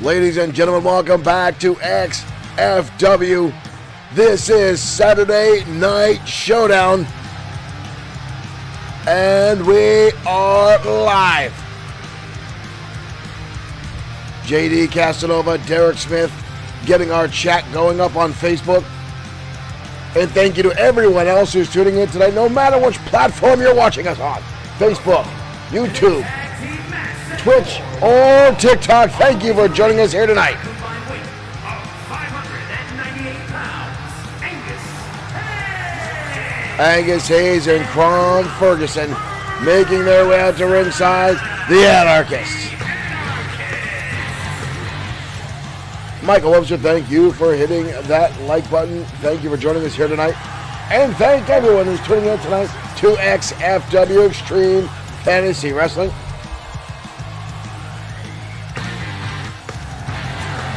Ladies and gentlemen, welcome back to XFW. This is Saturday Night Showdown, and we are live. JD Casanova, Derek Smith, getting our chat going up on Facebook. And thank you to everyone else who's tuning in tonight, no matter which platform you're watching us on. Facebook, YouTube, Twitch, or TikTok. Thank you for joining us here tonight. Angus Hayes and Cron Ferguson making their way out to ringside. The Anarchists. Michael Webster, thank you for hitting that like button. Thank you for joining us here tonight. And thank everyone who's tuning in tonight to XFW Extreme Fantasy Wrestling.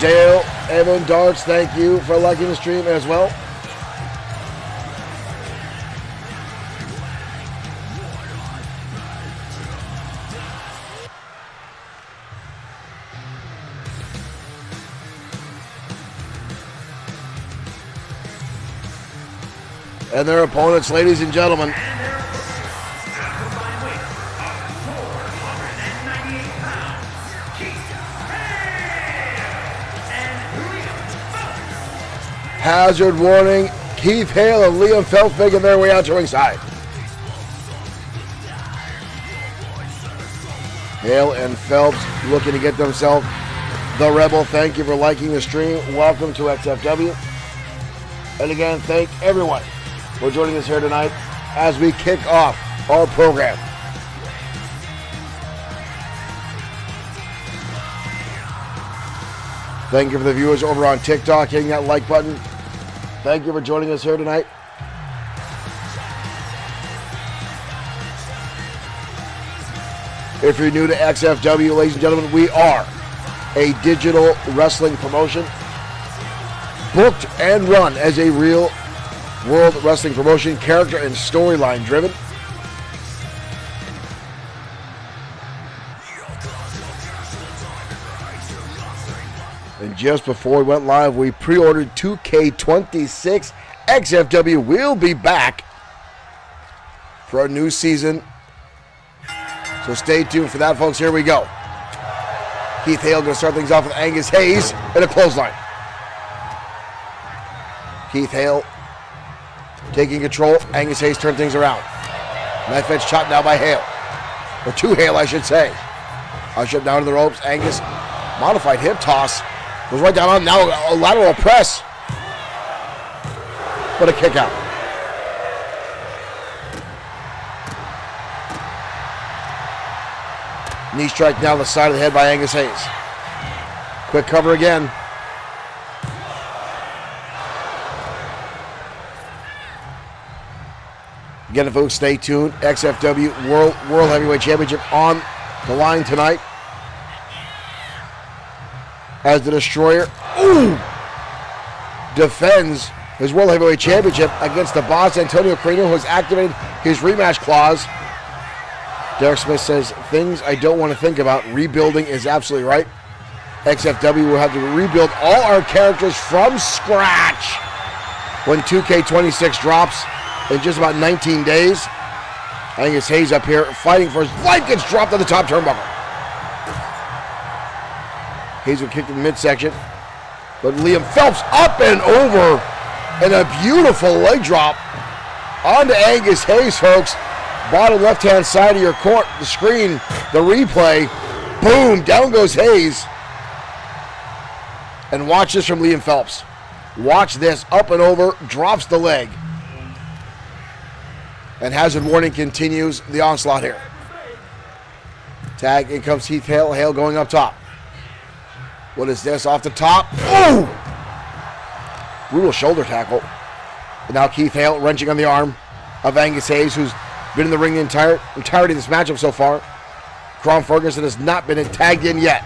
Dale Evan Darts, thank you for liking the stream as well. And their opponents, ladies and gentlemen. Hazard warning, Keith Hale and Liam Phelps making their way out to ringside. Hale and Phelps looking to get themselves the Rebel. Thank you for liking the stream. Welcome to XFW. And again, thank everyone for joining us here tonight as we kick off our program. Thank you for the viewers over on TikTok hitting that like button. Thank you for joining us here tonight. If you're new to XFW, ladies and gentlemen, we are a digital wrestling promotion booked and run as a real world wrestling promotion, character and storyline driven. And just before we went live, we pre-ordered 2K26. XFW will be back for a new season. So stay tuned for that, folks. Here we go. Keith Hale going to start things off with Angus Hayes in a clothesline. Keith Hale taking control. Angus Hayes turned things around. Knife edge chop now by Hale. Or to Hale, I should say. Usher down to the ropes. Angus, modified hip toss. Goes right down on now a lateral press. What a kick out. Knee strike down the side of the head by Angus Hayes. Quick cover again. Again, folks, stay tuned. XFW World Heavyweight Championship on the line tonight. As the Destroyer defends his World Heavyweight Championship against the boss, Antonio Carino, who has activated his rematch clause. Derek Smith says, things I don't want to think about. Rebuilding is absolutely right. XFW will have to rebuild all our characters from scratch when 2K26 drops in just about 19 days. Angus Hayes up here fighting for his life, gets dropped on the top turnbuckle. Hayes would kick to the midsection, but Liam Phelps up and over, and a beautiful leg drop onto Angus Hayes, folks. Bottom left-hand side of your court, the screen, the replay. Boom, down goes Hayes. And watch this from Liam Phelps. Watch this, up and over, drops the leg. And hazard warning continues the onslaught here. Tag, in comes Keith Hale. Hale going up top. What is this off the top? Oh! Brutal shoulder tackle. And now Keith Hale wrenching on the arm of Angus Hayes, who's been in the ring the entirety of this matchup so far. Cron Ferguson has not been tagged in yet.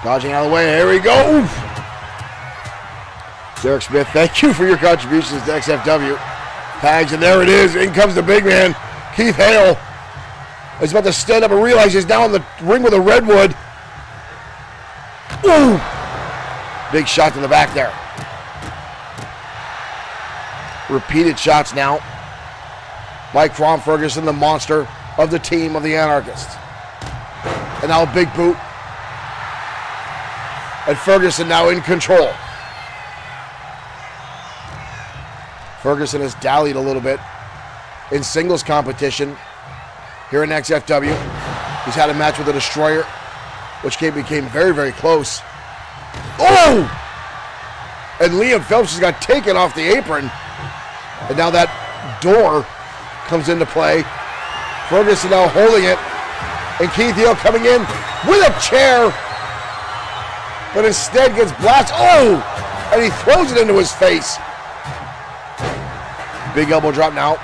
Dodging out of the way. Here we go. Oof. Derek Smith, thank you for your contributions to XFW. Tags, and there it is. In comes the big man, Keith Hale. He's about to stand up and realize he's now in the ring with a Redwood. Big shot to the back there. Repeated shots now by Crom Ferguson, the monster of the team of the Anarchists. And now a big boot. And Ferguson now in control. Ferguson has dallied a little bit in singles competition here in XFW. He's had a match with the Destroyer, which became very, very close. Oh! And Liam Phelps just got taken off the apron. And now that door comes into play. Ferguson now holding it. And Keith Hill coming in with a chair. But instead gets blasted. Oh! And he throws it into his face. Big elbow drop now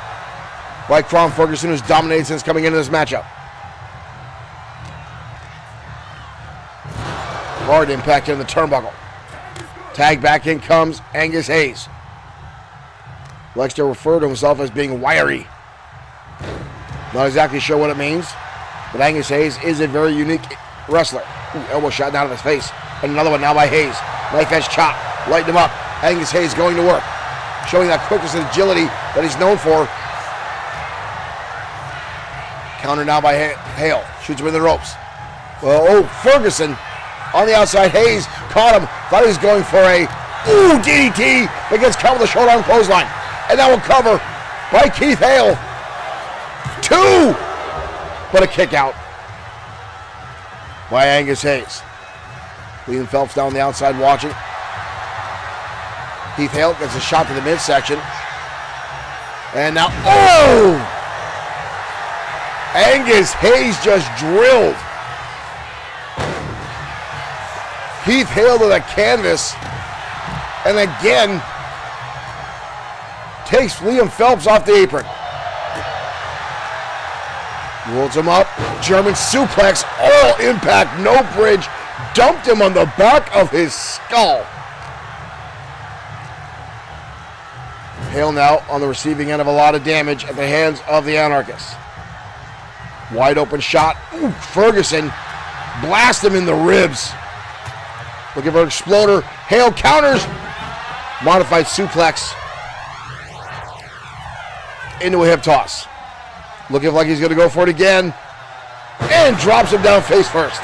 by Crom Ferguson, who's dominated since coming into this matchup. Hard impact in the turnbuckle. Tag back in comes Angus Hayes. Likes to refer to himself as being wiry. Not exactly sure what it means, but Angus Hayes is a very unique wrestler. Ooh, elbow shot down to his face. And another one now by Hayes. Knife edge chop. Lighten him up. Angus Hayes going to work. Showing that quickness and agility that he's known for. Counter now by Hale. Shoots him in the ropes. Well, oh, Ferguson on the outside. Hayes caught him. Thought he was going for a DDT, but gets caught with a showdown clothesline. And that will cover by Keith Hale. 2! But a kick out by Angus Hayes. Liam Phelps down the outside watching. Keith Hale gets a shot to the midsection. And now, oh! Angus Hayes just drilled Keith Hale to the canvas. And again, takes Liam Phelps off the apron. Rolls him up. German suplex. All impact, no bridge. Dumped him on the back of his skull. Hale now on the receiving end of a lot of damage at the hands of the Anarchists. Wide open shot. Ooh, Ferguson blast him in the ribs. Looking for an exploder. Hale counters. Modified suplex into a hip toss. Looking like he's going to go for it again. And drops him down face first.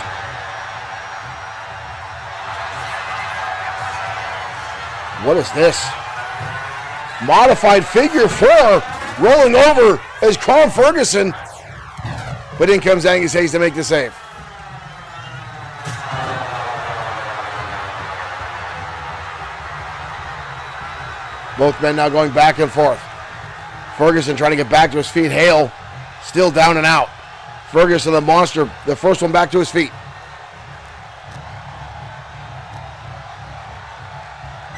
What is this? Modified figure 4 rolling over as Crom Ferguson. But in comes Angus Hayes to make the save. Both men now going back and forth. Ferguson trying to get back to his feet. Hale still down and out. Ferguson, the monster, the first one back to his feet.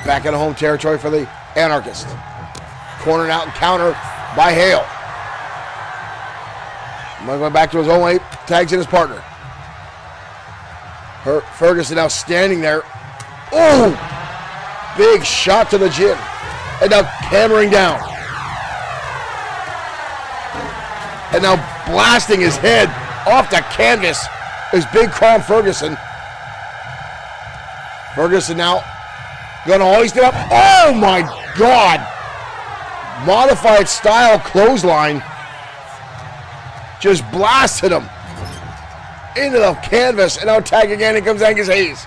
Back into home territory for the Anarchist. Cornered out and counter by Hale. Going back to his own way, tags in his partner. Ferguson now standing there. Oh! Big shot to the gym. And now hammering down. And now blasting his head off the canvas is big Crom Ferguson. Ferguson now gonna hoist it up. Oh my God! Modified style clothesline. Just blasted him into the canvas. And now tag again. Here comes Angus Hayes.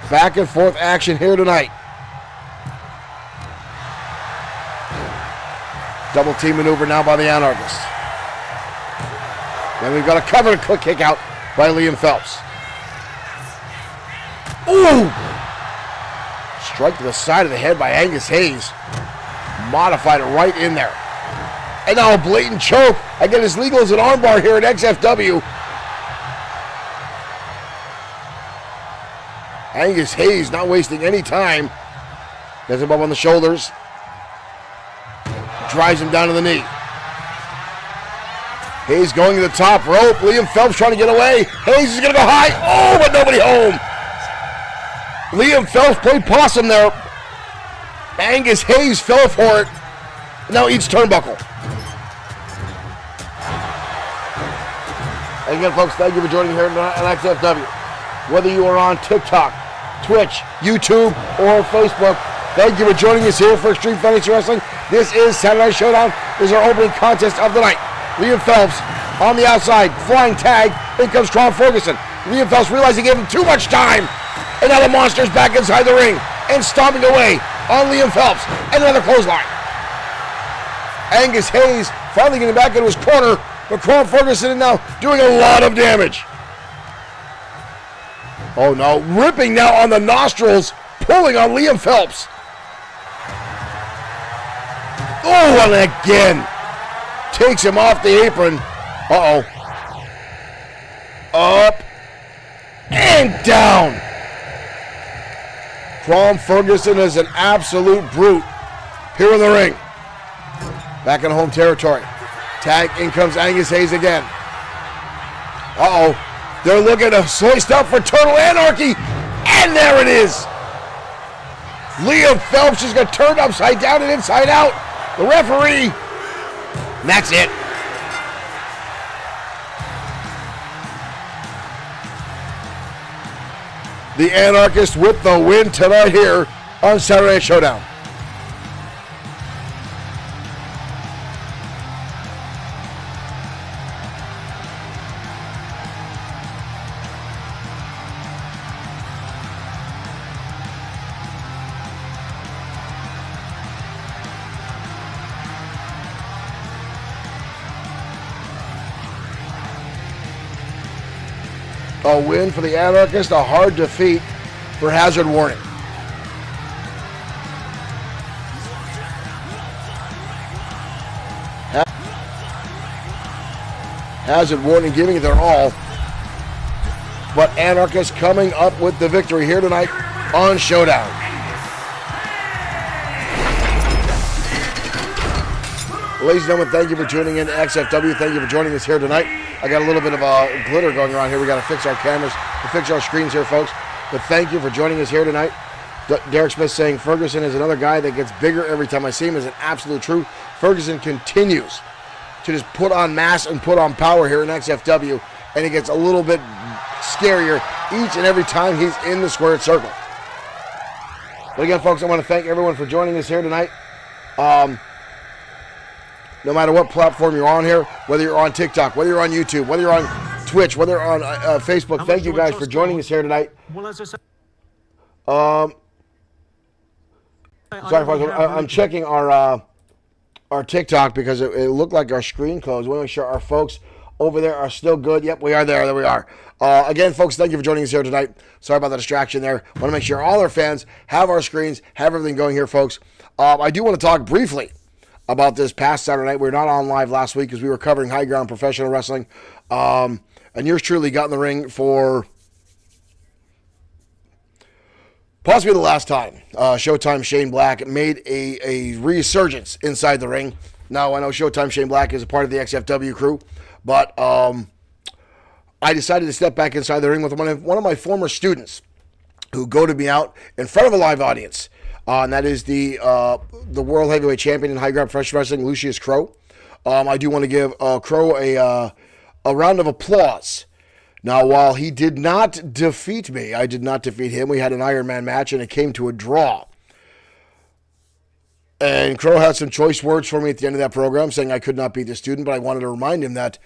Back and forth action here tonight. Double team maneuver now by the Anarchists. Then we've got a cover quick kick out by Liam Phelps. Ooh! Strike to the side of the head by Angus Hayes. Modified it right in there. And now a blatant choke. Again, as legal as an armbar here at XFW. Angus Hayes not wasting any time. Gets him up on the shoulders. Drives him down to the knee. Hayes going to the top rope. Liam Phelps trying to get away. Hayes is going to go high. Oh, but nobody home. Liam Phelps played possum there. Angus Hayes fell for it. Now eats turnbuckle. And again, folks, thank you for joining me here at XFW. Whether you are on TikTok, Twitch, YouTube, or Facebook. Thank you for joining us here for Extreme Fantasy Wrestling. This is Saturday Night Showdown. This is our opening contest of the night. Liam Phelps on the outside, flying tag. In comes Tron Ferguson. Liam Phelps realized he gave him too much time. And now the Monster's back inside the ring and stomping away on Liam Phelps. And another clothesline. Angus Hayes finally getting back into his corner, but Tron Ferguson is now doing a lot of damage. Oh no, ripping now on the nostrils, pulling on Liam Phelps. Oh, and again, takes him off the apron. Uh-oh. Up and down. Tron Ferguson is an absolute brute here in the ring. Back in home territory. Tag, in comes Angus Hayes again. Uh-oh. They're looking to slice up for Total Anarchy. And there it is. Liam Phelps just got turned upside down and inside out. The referee. And that's it. The Anarchist with the win tonight here on Saturday Night Showdown. A win for the Anarchist, a hard defeat for Hazard Warning. Hazard Warning giving it their all. But Anarchist coming up with the victory here tonight on Showdown. Ladies and gentlemen, thank you for tuning in to XFW. Thank you for joining us here tonight. I got a little bit of glitter going around here. We got to fix our cameras, to fix our screens here, folks. But thank you for joining us here tonight. Derek Smith saying Ferguson is another guy that gets bigger every time I see him is an absolute truth. Ferguson continues to just put on mass and put on power here in XFW, and he gets a little bit scarier each and every time he's in the squared circle. But again, folks, I want to thank everyone for joining us here tonight. No matter what platform you're on here, whether you're on TikTok, whether you're on YouTube, whether you're on Twitch, whether you're on Facebook, thank you guys for joining us here tonight. Sorry, folks, I'm checking our TikTok because it looked like our screen closed. We want to make sure our folks over there are still good. Yep, we are there. There we are. Again, folks, thank you for joining us here tonight. Sorry about the distraction there. Want to make sure all our fans have our screens, have everything going here, folks. I do want to talk briefly about this past Saturday night. We were not on live last week because we were covering High Ground Professional Wrestling. And yours truly got in the ring for possibly the last time. Showtime Shane Black made a resurgence inside the ring. Now, I know Showtime Shane Black is a part of the XFW crew, but I decided to step back inside the ring with one of my former students who goated me out in front of a live audience. And that is the World Heavyweight Champion in High Ground Professional Wrestling, Lucius Crow. I do want to give Crow a round of applause. Now, while he did not defeat me, I did not defeat him. We had an Iron Man match, and it came to a draw. And Crow had some choice words for me at the end of that program, saying I could not beat the student, but I wanted to remind him that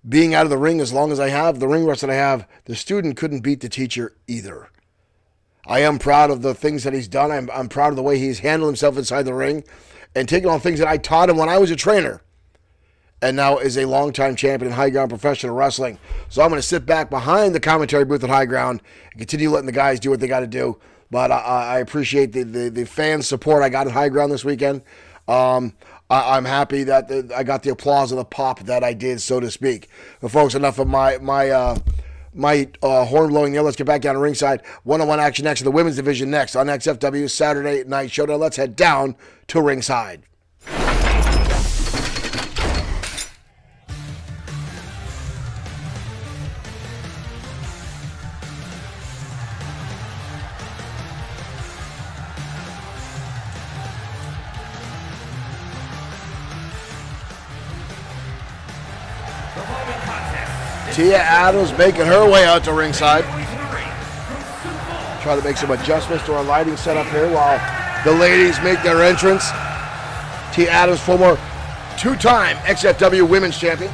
being out of the ring as long as I have, the ring rust that I have, the student couldn't beat the teacher either. I am proud of the things that he's done. I'm proud of the way he's handled himself inside the ring and taken on things that I taught him when I was a trainer and now is a longtime champion in High Ground Professional Wrestling. So I'm going to sit back behind the commentary booth at High Ground and continue letting the guys do what they got to do. But I appreciate the fan support I got at High Ground this weekend. I'm happy that I got the applause and the pop that I did, so to speak. But folks, enough of my horn blowing there. Let's get back down to ringside. One-on-one action next to the women's division next on XFW Saturday Night Showdown. Let's head down to ringside. Tia Adams making her way out to ringside. Try to make some adjustments to our lighting setup here while the ladies make their entrance. Tia Adams, former two-time XFW Women's Champion.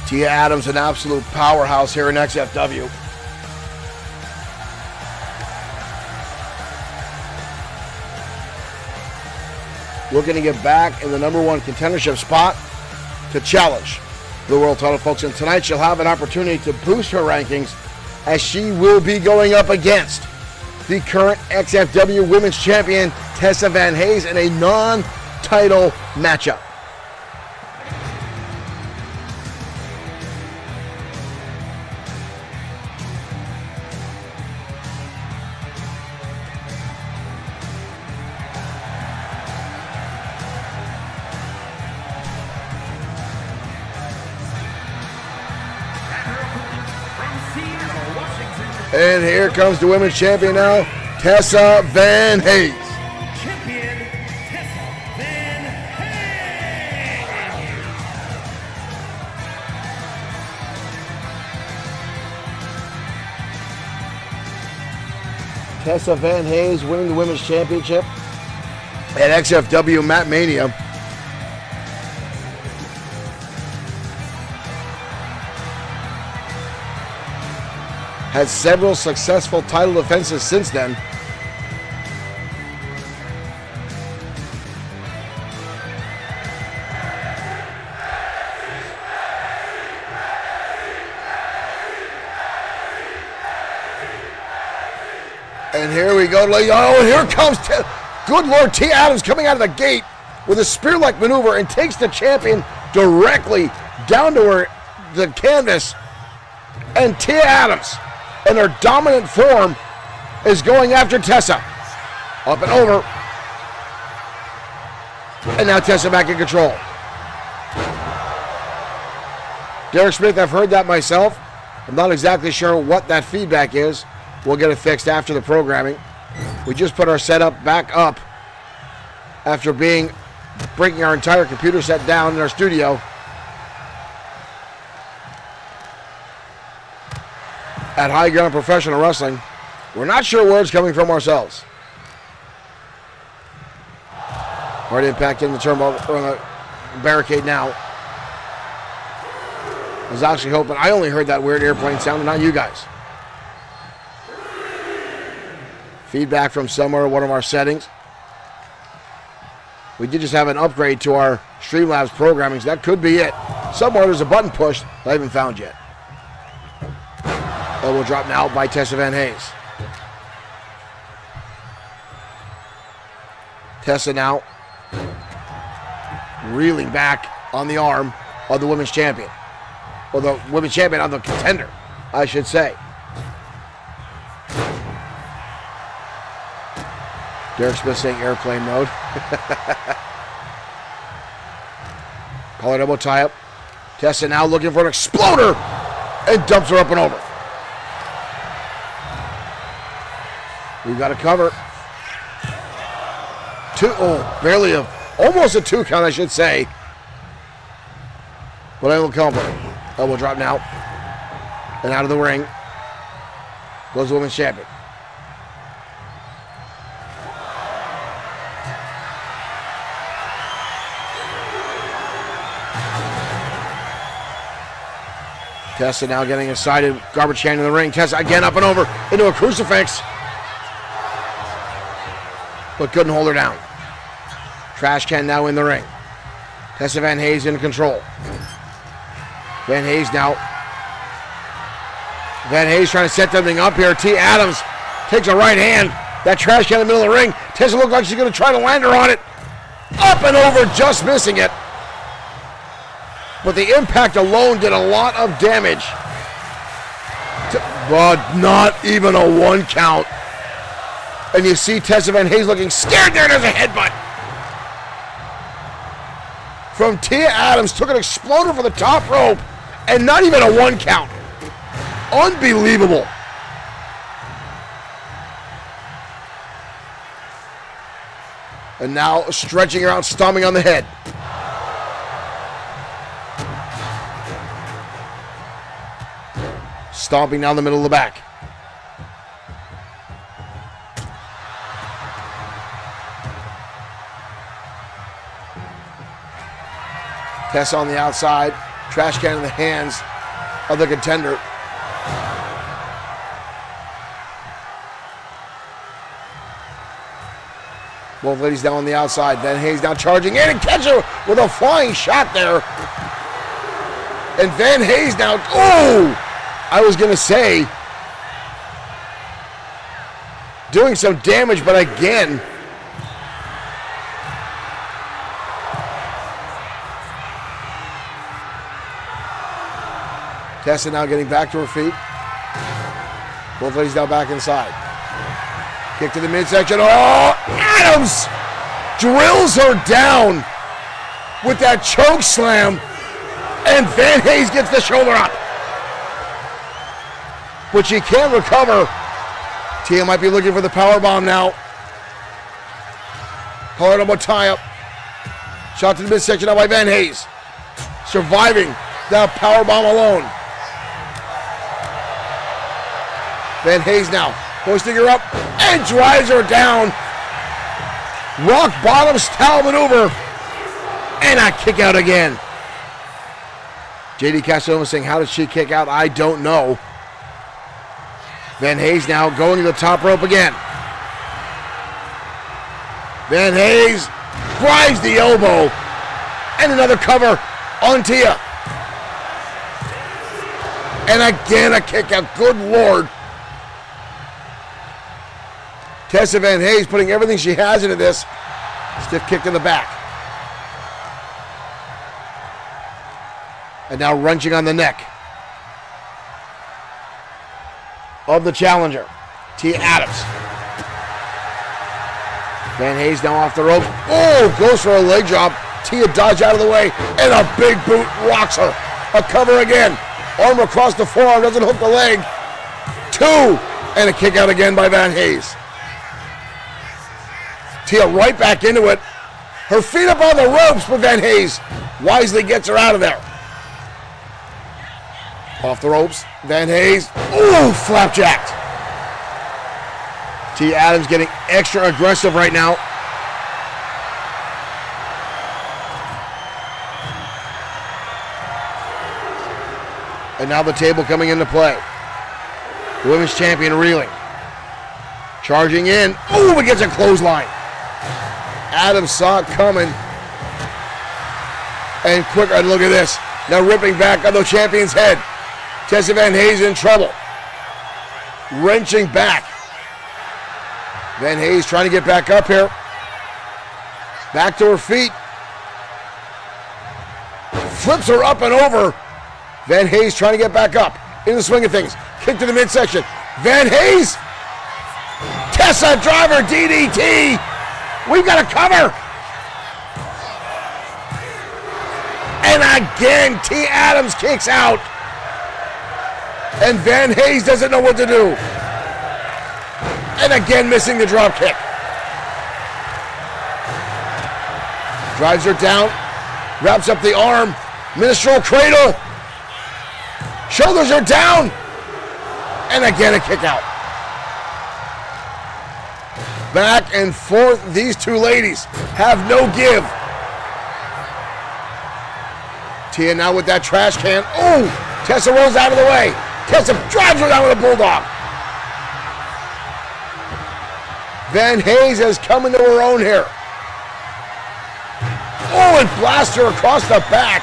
Tia Adams, an absolute powerhouse here in XFW. Looking to get back in the #1 contendership spot to challenge the world title, folks. And tonight she'll have an opportunity to boost her rankings as she will be going up against the current XFW Women's Champion, Tessa Van Hayes, in a non-title matchup. And here comes the women's champion now, Tessa Van Hayes. Champion Tessa Van Hayes. Tessa Van Hayes winning the women's championship at XFW Mat Mania. Had several successful title defenses since then. And here we go. Oh, here comes, good Lord, Tia Adams coming out of the gate with a spear-like maneuver and takes the champion directly down to the canvas. And Tia Adams, in her dominant form, is going after Tessa. Up and over. And now Tessa back in control. Derek Smith, I've heard that myself. I'm not exactly sure what that feedback is. We'll get it fixed after the programming. We just put our setup back up after breaking our entire computer set down in our studio. At High Ground Professional Wrestling. We're not sure where it's coming from ourselves. Hard impact in the turnbuckle, or the barricade now. I was actually hoping, I only heard that weird airplane sound and not you guys. Feedback from somewhere in one of our settings. We did just have an upgrade to our Streamlabs programming, so that could be it. Somewhere there's a button pushed that I haven't found yet. Elbow drop now by Tessa Van Hayes. Tessa now reeling back on the arm of the women's champion. Or the women's champion on the contender, I should say. Derek Smith saying airplane mode. Collar elbow tie up. Tessa now looking for an exploder and dumps her up and over. We've got a cover. Barely almost a 2 count, I should say. But I will cover. Elbow drop now. And out of the ring goes the women's champion. Tessa now getting a sided garbage can in the ring. Tessa again up and over into a crucifix. But couldn't hold her down. Trash can now in the ring. Tessa Van Hayes in control. Van Hayes now. Van Hayes trying to set something up here. Tia Adams takes a right hand. That trash can in the middle of the ring. Tessa looks like she's going to try to land her on it. Up and over, just missing it. But the impact alone did a lot of damage. But not even a 1 count. And you see Tessa Van Hayes looking scared there. There's a headbutt. From Tia Adams, took an exploder for the top rope. And not even a 1 count. Unbelievable. And now stretching her out, stomping on the head. Stomping down the middle of the back. Tessa on the outside. Trash can in the hands of the contender. Both ladies down on the outside. Van Hayes now charging in and catch her with a flying shot there. And Van Hayes now, oh! I was going to say, doing some damage, but again, Tessa now getting back to her feet. Both ladies now back inside. Kick to the midsection. Oh, Adams drills her down with that choke slam, and Van Hayes gets the shoulder up. But she can't recover. Tia might be looking for the power bomb now. Hard elbow tie up. Shot to the midsection now by Van Hayes. Surviving that power bomb alone. Van Hayes now hoisting her up and drives her down. Rock bottom style maneuver. And a kick out again. JD Casanova saying, how did she kick out? I don't know. Van Hayes now going to the top rope again. Van Hayes drives the elbow. And another cover on Tia. And again a kick out. Good Lord. Tessa Van Hayes putting everything she has into this. Stiff kick in the back. And now wrenching on the neck of the challenger, Tia Adams. Van Hayes now off the rope. Oh, goes for a leg drop. Tia dodged out of the way, and a big boot rocks her. A cover again. Arm across the forearm, doesn't hook the leg. 2, and a kick out again by Van Hayes. Tia right back into it. Her feet up on the ropes, but Van Hayes wisely gets her out of there. Off the ropes, Van Hayes. Ooh, flapjacked. Tia Adams getting extra aggressive right now. And now the table coming into play. The women's champion reeling. Charging in. Ooh, but gets a clothesline. Adams saw it coming. And quicker, look at this. Now ripping back on the champion's head. Tessa Van Hayes in trouble. Wrenching back. Van Hayes trying to get back up here. Back to her feet. Flips her up and over. Van Hayes trying to get back up. In the swing of things. Kick to the midsection. Van Hayes. Tessa driver DDT. We've got a cover. And again, Tia Adams kicks out. And Van Hayes doesn't know what to do. And again, missing the drop kick. Drives her down. Wraps up the arm. Minstrel cradle. Shoulders her down. And again, a kick out. Back and forth. These two ladies have no give. Tia now with that trash can. Oh, Tessa rolls out of the way. Tessa drives her down with a bulldog. Van Hayes has come into her own here. Oh, and blasts her across the back.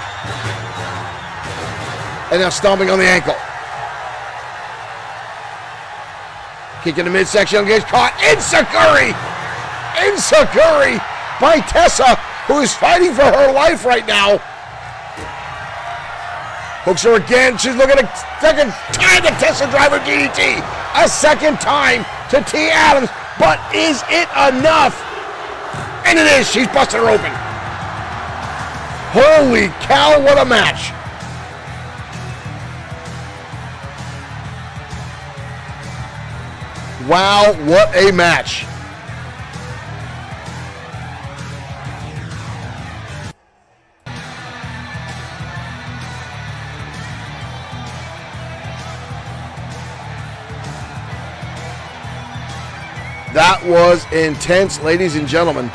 And now stomping on the ankle. Kick in the midsection, gets caught. Enziguri! Enziguri by Tessa, who is fighting for her life right now. Hooks her again. She's looking at a second and the Tesla driver DDT. A second time to T. Adams, but is it enough? And it is. She's busted her open. Holy cow, what a match. Wow, what a match. That was intense, ladies and gentlemen.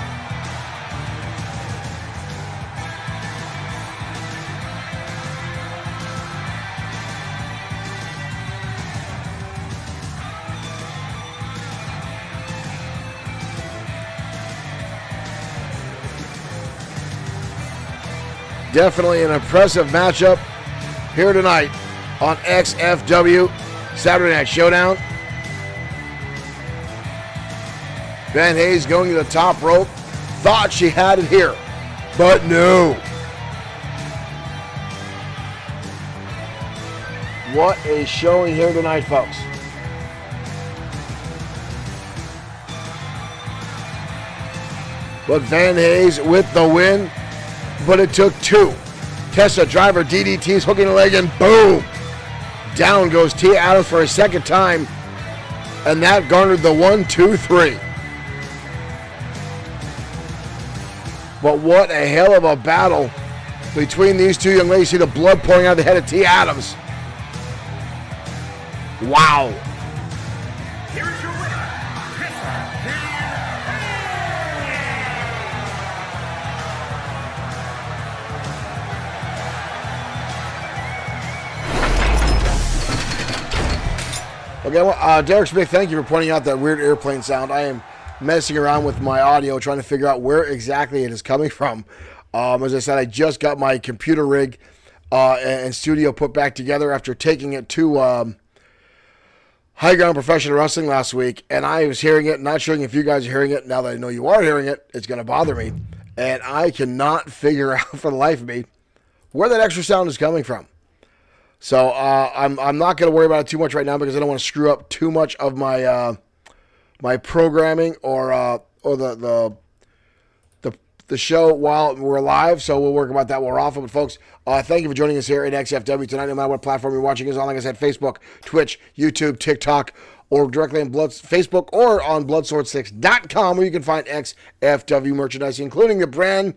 Definitely an impressive matchup here tonight on XFW Saturday Night Showdown. Van Hayes going to the top rope. Thought she had it here, but no. What a showing here tonight, folks. But Van Hayes with the win. But it took two. Tessa driver DDT's hooking the leg and boom. Down goes T. Adams for a second time. And that garnered the 1, 2, 3. But what a hell of a battle between these two young ladies. See the blood pouring out of the head of T. Adams. Wow. Here's your winner, Tessa Van Okay, well, Derek Smith, thank you for pointing out that weird airplane sound. I am messing around with my audio, trying to figure out where exactly it is coming from. As I said, I just got my computer rig and studio put back together after taking it to High Ground Professional Wrestling last week, and I was hearing it, not sure if you guys are hearing it. Now that I know you are hearing it, it's going to bother me, and I cannot figure out for the life of me where that extra sound is coming from. So I'm not going to worry about it too much right now because I don't want to screw up too much of my my programming or the show while we're live. So we'll work about that while we're off. But folks, thank you for joining us here at XFW tonight. No matter what platform you're watching us on, like I said, Facebook, Twitch, YouTube, TikTok, or directly on Facebook or on Bloodsword6.com, where you can find XFW merchandise, including the brand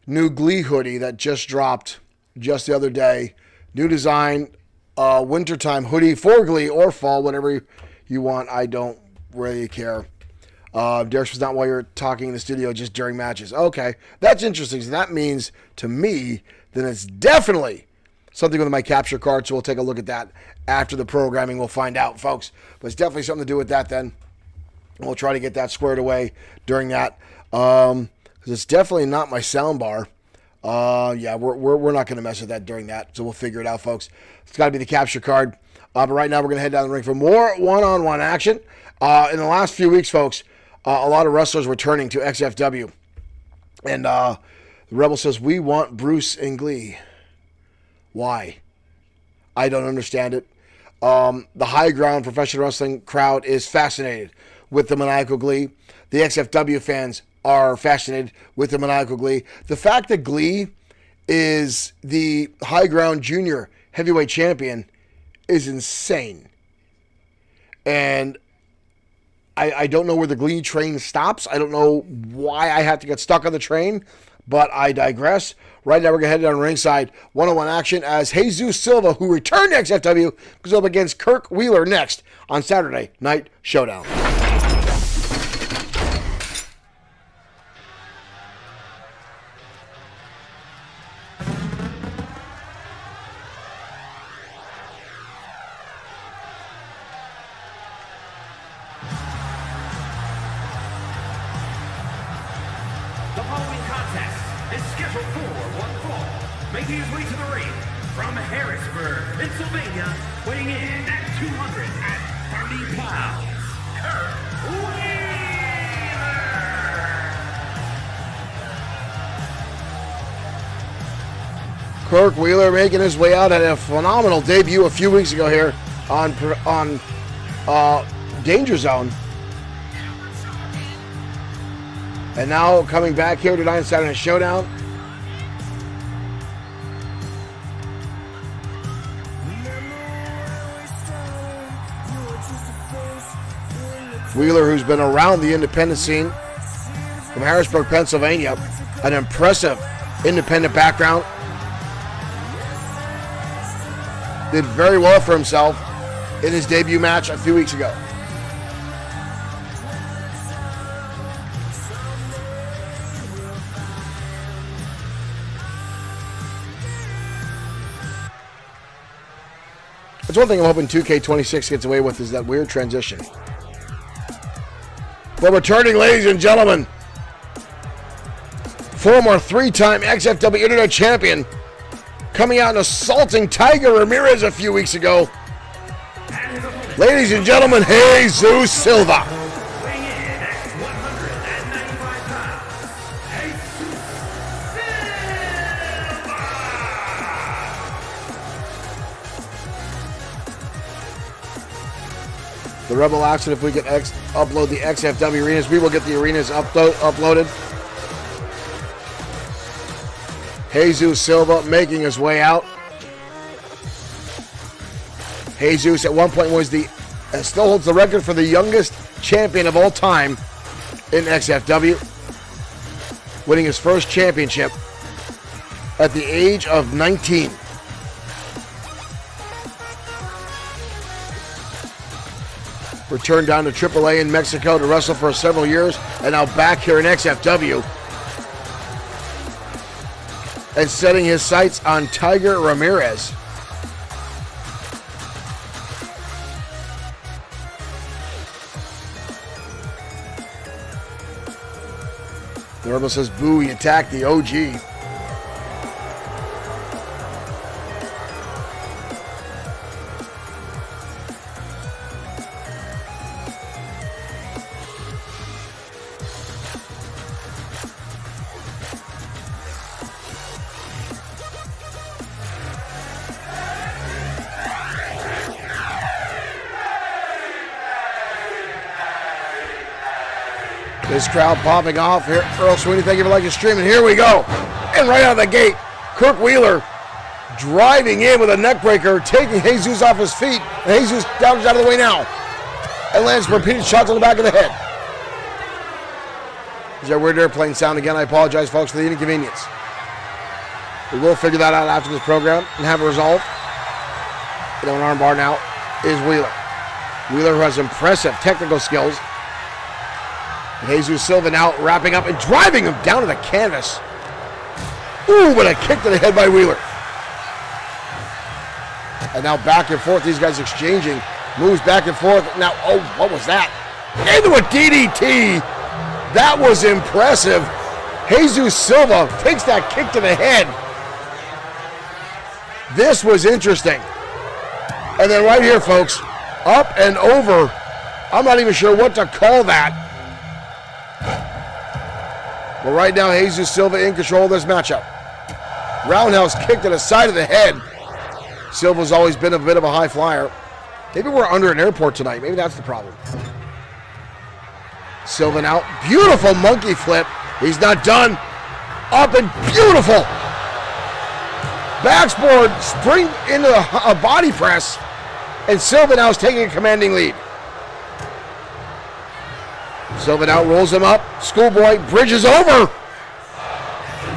new Glee hoodie that just dropped just the other day. New design, wintertime hoodie for Glee or fall, whatever you want. I don't really care. Derek was not while you're talking in the studio, just during matches. Okay, that's interesting. So that means to me, then it's definitely something with my capture card. So we'll take a look at that after the programming. We'll find out, folks. But it's definitely something to do with that then. We'll try to get that squared away during that. Because it's definitely not my sound bar. Yeah, we're not going to mess with that during that, so we'll figure it out, folks. It's got to be the capture card. But right now, we're going to head down the ring for more one-on-one action. In the last few weeks, folks, a lot of wrestlers returning to XFW. And the Rebel says, we want Bruce in Glee. Why? I don't understand it. The High Ground Professional Wrestling crowd is fascinated with the Maniacal Glee. The XFW fans are fascinated with the Maniacal Glee. The fact that Glee is the High Ground Junior Heavyweight Champion is insane. And I don't know where the Glee train stops. I don't know why I have to get stuck on the train, but I digress. Right now we're going to head down ringside. One-on-one action as Jesus Silva, who returned to XFW, goes up against Kirk Wheeler next on Saturday Night Showdown. The following contest is scheduled for one fall. Making his way to the ring from Harrisburg, Pennsylvania, weighing in at 230 pounds, Kirk Wheeler. Kirk Wheeler making his way out, had a phenomenal debut a few weeks ago here on Danger Zone. And now coming back here tonight inside on a Showdown. Wheeler, who's been around the independent scene from Harrisburg, Pennsylvania, an impressive independent background. Did very well for himself in his debut match a few weeks ago. That's one thing I'm hoping 2K26 gets away with, is that weird transition. But returning, ladies and gentlemen, former three-time XFW Internet Champion, coming out and assaulting Tiger Ramirez a few weeks ago. Ladies and gentlemen, Jesus Silva. Weighing in at 195 pounds, The Rebel asked if we could upload the XFW arenas. We will get the arenas uploaded. Jesus Silva making his way out. Jesus at one point still holds the record for the youngest champion of all time in XFW, winning his first championship at the age of 19. Returned down to AAA in Mexico to wrestle for several years, and now back here in XFW and setting his sights on Tiger Ramirez. The Rebel says, boo, he attacked the OG. This crowd popping off here. Earl Sweeney, thank you for liking streaming. Here we go. And right out of the gate, Kirk Wheeler driving in with a neck breaker, taking Jesus off his feet. And Jesus dodges out of the way now and lands repeated shots on the back of the head. Is that weird airplane sound again? I apologize, folks, for the inconvenience. We will figure that out after this program and have it resolved. And on armbar now is Wheeler. Wheeler, who has impressive technical skills. Jesus Silva now wrapping up and driving him down to the canvas. Ooh, what a kick to the head by Wheeler. And now back and forth, these guys exchanging. Moves back and forth. Now, oh, what was that? Into a DDT. That was impressive. Jesus Silva takes that kick to the head. This was interesting. And then right here, folks, up and over. I'm not even sure what to call that. But right now, Jesus Silva in control of this matchup. Roundhouse kick to the side of the head. Silva's always been a bit of a high flyer. Maybe we're under an airport tonight. Maybe that's the problem. Silva now, beautiful monkey flip. He's not done. Up and beautiful. Backboard spring into a body press. And Silva now is taking a commanding lead. Silva now rolls him up. Schoolboy bridges over.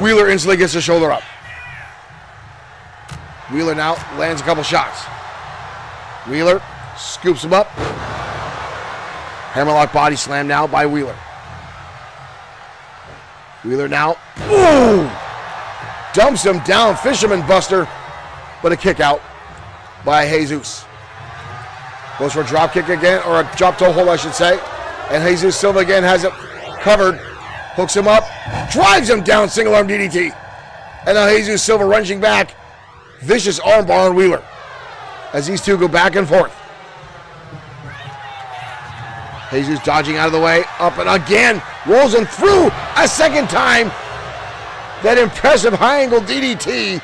Wheeler instantly gets the shoulder up. Wheeler now lands a couple shots. Wheeler scoops him up. Hammerlock body slam now by Wheeler. Wheeler now, ooh, dumps him down, fisherman buster, but a kick out by Jesus. Goes for a drop kick again, or a drop toe hold, I should say. And Jesus Silva again has it covered, hooks him up, drives him down, single arm DDT. And now Jesus Silva runging back, vicious armbar on Wheeler as these two go back and forth. Jesus dodging out of the way, up and again, rolls him through a second time. That impressive high angle DDT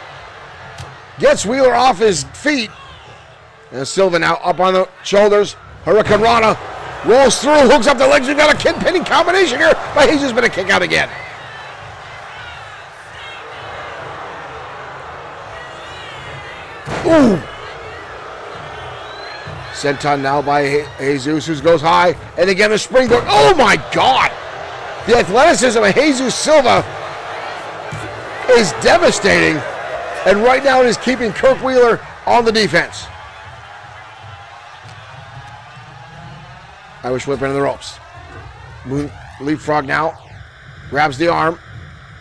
Gets Wheeler off his feet. And Silva now up on the shoulders. Hurricane Rana rolls through, hooks up the legs. We've got a pinning combination here, but he's just been a kick out again. Ooh. Senton now by Jesus, who goes high. And again, the springboard. Oh, my God. The athleticism of Jesus Silva is devastating. And right now it is keeping Kirk Wheeler on the defense. Irish whip into the ropes. Moon leapfrog now. Grabs the arm.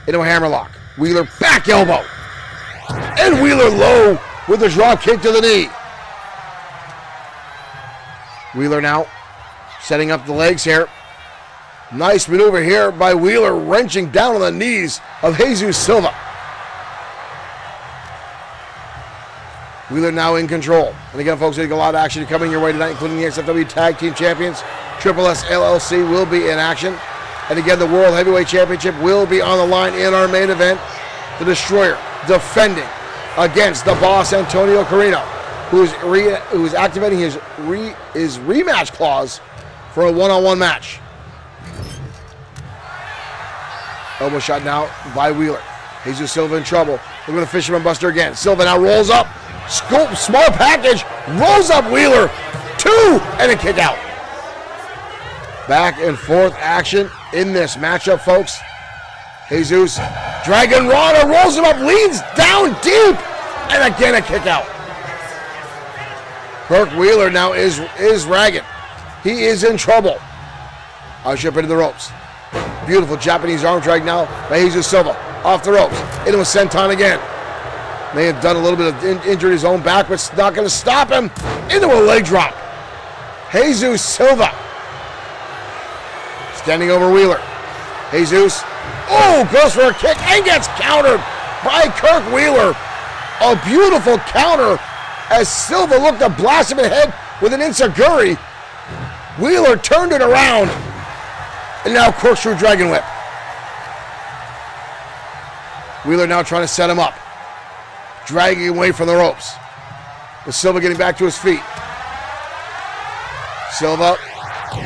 Into a hammerlock. Wheeler back elbow. And Wheeler low with a drop kick to the knee. Wheeler now setting up the legs here. Nice maneuver here by Wheeler, wrenching down on the knees of Jesus Silva. Wheeler now in control. And again, folks, there's a lot of action coming your way tonight, including the XFW Tag Team Champions. Triple S LLC will be in action. And again, the World Heavyweight Championship will be on the line in our main event. The Destroyer defending against the boss, Antonio Carino, who is activating his rematch clause for a one-on-one match. Elbow shot now by Wheeler. Jesus Silva in trouble. Look at the Fisherman Buster again. Silva now rolls up. Scoop, small package. Rolls up Wheeler. 2 and a kick out. Back and forth action in this matchup, folks. Jesus, Dragon Rana rolls him up, leans down deep, and again a kick out. Kirk Wheeler now is ragged. He is in trouble. Usher up into the ropes. Beautiful Japanese arm drag now by Jesus Silva. Off the ropes. Into a senton again. May have done a little bit of injury to his own back, but it's not going to stop him. Into a leg drop. Jesus Silva. Standing over Wheeler. Jesus. Oh, goes for a kick and gets countered by Kirk Wheeler. A beautiful counter as Silva looked to blast him in the head with an enziguri. Wheeler turned it around. And now corkscrew dragon whip. Wheeler now trying to set him up. Dragging away from the ropes. With Silva getting back to his feet. Silva.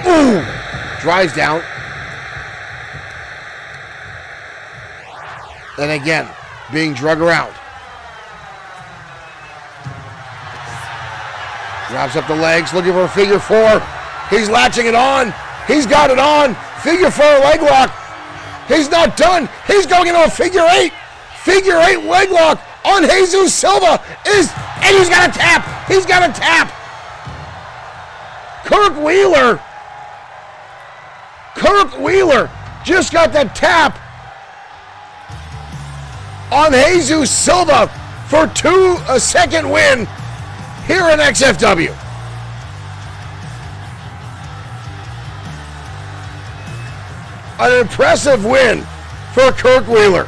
Ooh. Drives down. And again, being drug around. Grabs up the legs, looking for a figure 4. He's latching it on. He's got it on. Figure 4 leg lock. He's not done. He's going into a figure 8. Figure 8 leg lock on Jesus Silva. And he's got a tap. He's got a tap. Kirk Wheeler just got that tap on Jesus Silva for a second win here in XFW. An impressive win for Kirk Wheeler.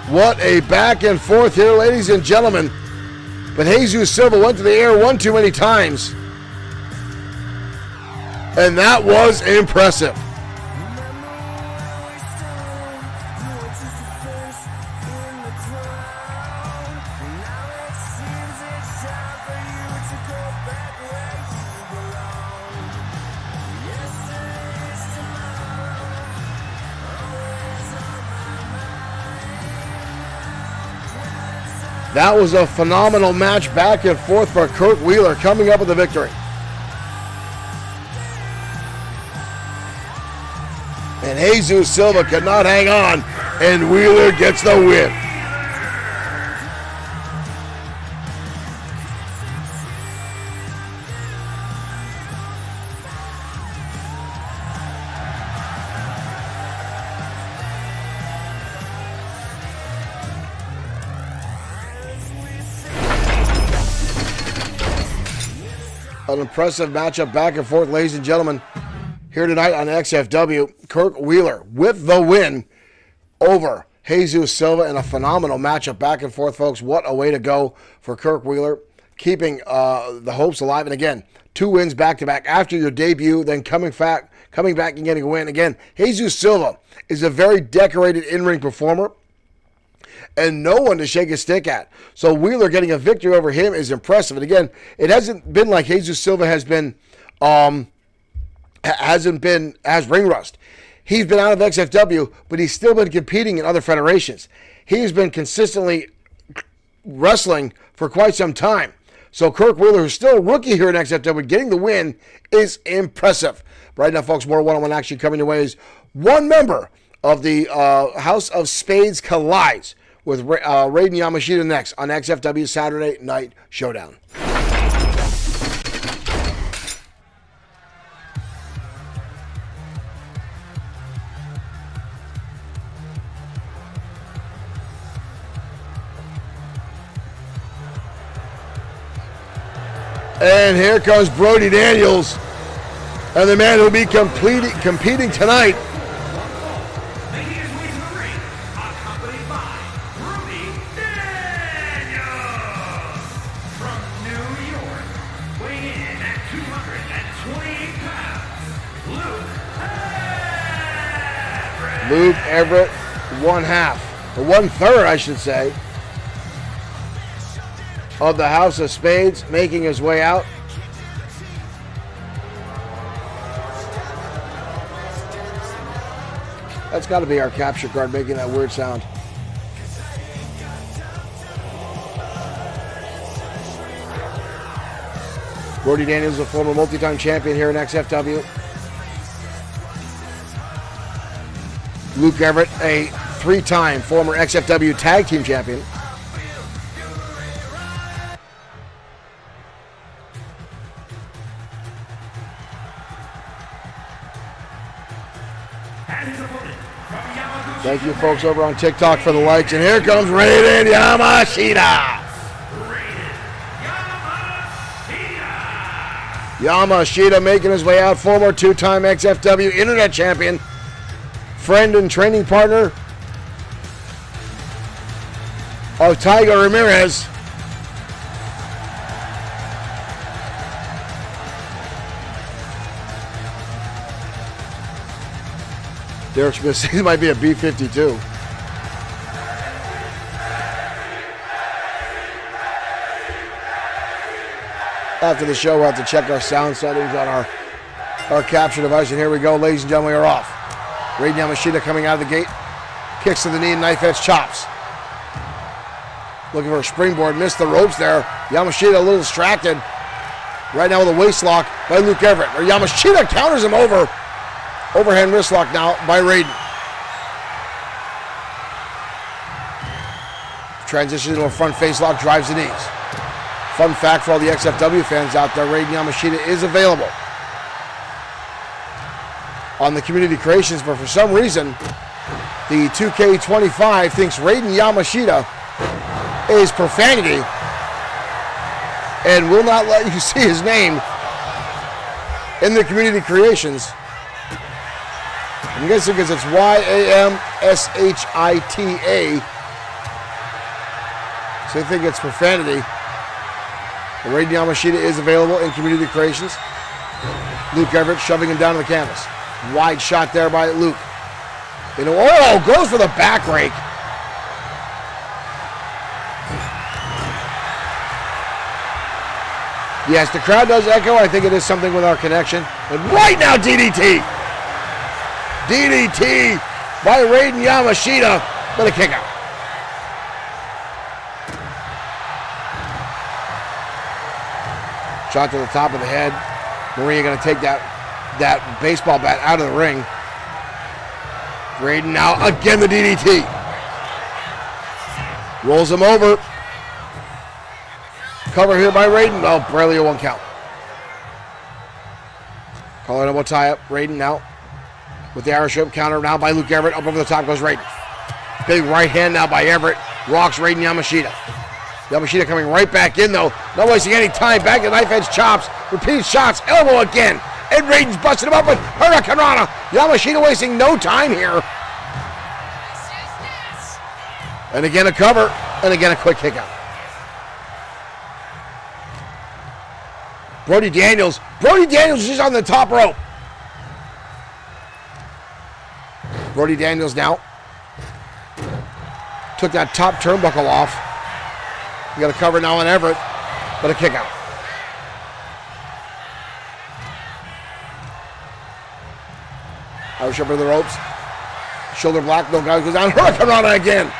What a back and forth here, ladies and gentlemen. But Jesus Silva went to the air one too many times. And that was impressive. That was a phenomenal match, back and forth for Kirk Wheeler, coming up with the victory. And Jesus Silva could not hang on, and Wheeler gets the win. An impressive matchup, back and forth, ladies and gentlemen, here tonight on XFW. Kirk Wheeler with the win over Jesus Silva in a phenomenal matchup, back and forth, folks. What a way to go for Kirk Wheeler, keeping the hopes alive. And again, 2 wins back-to-back after your debut, then coming coming back and getting a win. Again, Jesus Silva is a very decorated in-ring performer and no one to shake a stick at. So Wheeler getting a victory over him is impressive. And again, it hasn't been like Jesus Silva has ring rust. He's been out of XFW, but he's still been competing in other federations. He's been consistently wrestling for quite some time. So Kirk Wheeler, who's still a rookie here in XFW, getting the win is impressive. Right now, folks, more one-on-one action coming your way as one member of the House of Spades collides with Raiden Yamashita next on XFW Saturday Night Showdown. And here comes Brody Daniels, and the man who will be competing tonight. Making his way to the ring, accompanied by Brody Daniels from New York, weighing in at 228 pounds, Luke Everett, 1/2, or 1/3, I should say, of the House of Spades, making his way out. That's got to be our capture card making that weird sound. Brody Daniels, a former multi-time champion here in XFW. Luke Everett, a 3-time former XFW tag team champion. Thank you, folks, over on TikTok for the likes. And here comes Raiden Yamashita. Yamashita making his way out, former 2-time XFW Internet champion, friend and training partner of Tiger Ramirez. Derek Smith says it might be a B-52. After the show, we'll have to check our sound settings on our capture device. And here we go, ladies and gentlemen, we're off. Raiden Yamashita coming out of the gate. Kicks to the knee, knife edge chops. Looking for a springboard, missed the ropes there. Yamashita a little distracted. Right now with a waist lock by Luke Everett. Or Yamashita counters him over. Overhand wrist lock now by Raiden. Transitions into a front face lock, drives the knees. Fun fact for all the XFW fans out there, Raiden Yamashita is available on the community creations, but for some reason, the 2K25 thinks Raiden Yamashita is profanity and will not let you see his name in the community creations. I'm guessing because it's Yamshita. So I think it's profanity. The Raiden Yamashita is available in community creations. Luke Everett shoving him down to the canvas. Wide shot there by Luke. Goes for the back rake. Yes, the crowd does echo. I think it is something with our connection. And right now, DDT. DDT by Raiden Yamashita, but a kick out. Shot to the top of the head. Maria going to take that baseball bat out of the ring. Raiden now again the DDT. Rolls him over. Cover here by Raiden. Oh, barely a 1 count. Collar elbow tie up. Raiden now with the Irish whip counter now by Luke Everett. Up over the top goes Raiden. Big right hand now by Everett. Rocks Raiden Yamashita. Yamashita coming right back in though. Not wasting any time. Back to knife edge chops. Repeated shots. Elbow again. And Raiden's busting him up with Hurricane Rana. Yamashita wasting no time here. And again a cover. And again a quick kick out. Brody Daniels is just on the top rope. Brody Daniels now took that top turnbuckle off. You got a cover now on Everett, but a kick out. Irish up into the ropes. Shoulder block, no guy goes down. Hurricane Rana again.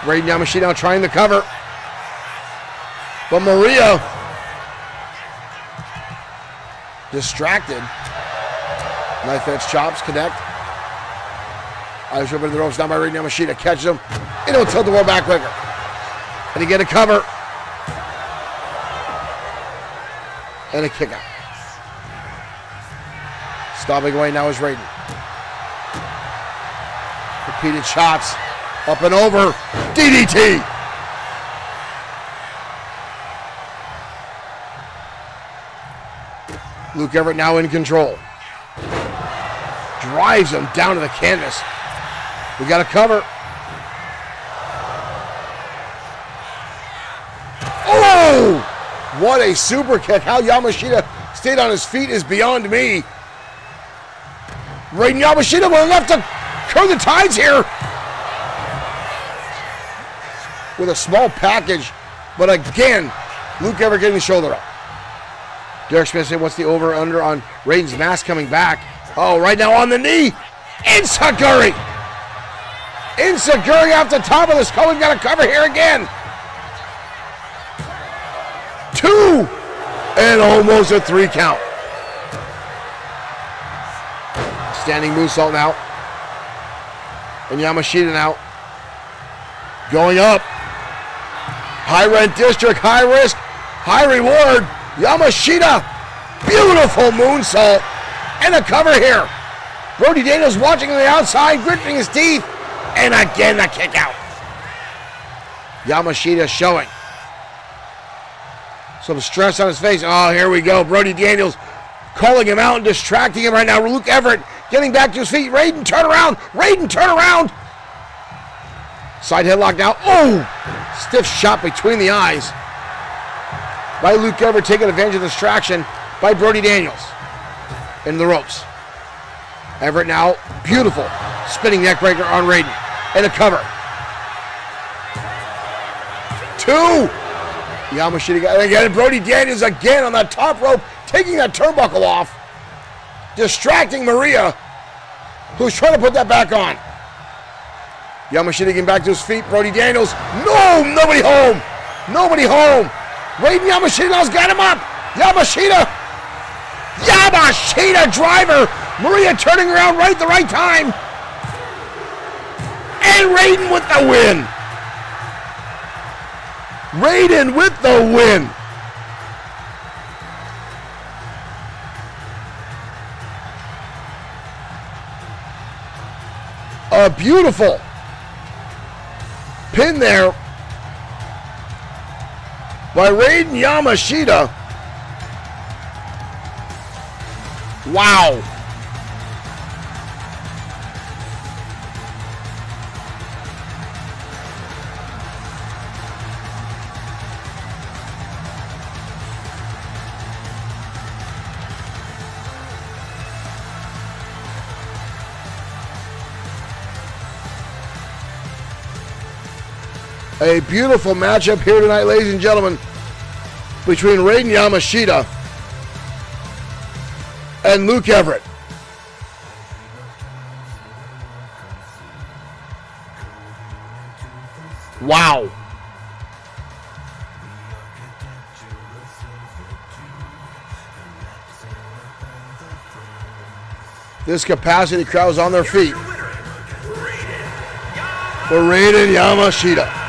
Raiden Yamashita now trying to cover. But Maria distracted. Knife edge chops connect. Irish up into the ropes down by Raiden Yamashita. Catches him. Into a tilt the world backbreaker. And he get a cover. And a kick out. Stomping away now is Raiden. Repeated shots. Up and over. DDT. Luke Everett now in control. Drives him down to the canvas. We got a cover. Oh! What a super kick. How Yamashita stayed on his feet is beyond me. Raiden Yamashita will enough to turn the tides here. With a small package. But again, Luke Everett getting the shoulder up. Derek Smith said, what's the over-under on Raiden's mask coming back? Oh, right now on the knee. Enziguri. Enziguri off the top of the skull. We've got a cover here again. 2. And almost a 3 count. Standing moonsault now. And Yamashita now. Going up. High rent district, high risk, high reward. Yamashita, beautiful moonsault, and a cover here. Brody Daniels watching on the outside, gritting his teeth, and again a kick out. Yamashita showing some stress on his face. Oh, here we go. Brody Daniels calling him out and distracting him right now. Luke Everett getting back to his feet. Raiden, turn around. Raiden, turn around. Side headlock now. Oh, stiff shot between the eyes by Luke Everett, taking advantage of the distraction by Brody Daniels. Into the ropes. Everett now, beautiful spinning neckbreaker on Raiden. And a cover. 2. Yamashita got it again. Brody Daniels again on that top rope, taking that turnbuckle off. Distracting Maria, who's trying to put that back on. Yamashita getting back to his feet. Brody Daniels. No, nobody home. Nobody home. Raiden Yamashita now's got him up. Yamashita. Yamashita driver. Maria turning around right at the right time. And Raiden with the win. Raiden with the win. A beautiful pin there by Raiden Yamashita. Wow. A beautiful matchup here tonight, ladies and gentlemen, between Raiden Yamashita and Luke Everett. Wow. This capacity crowd's on their feet for Raiden Yamashita.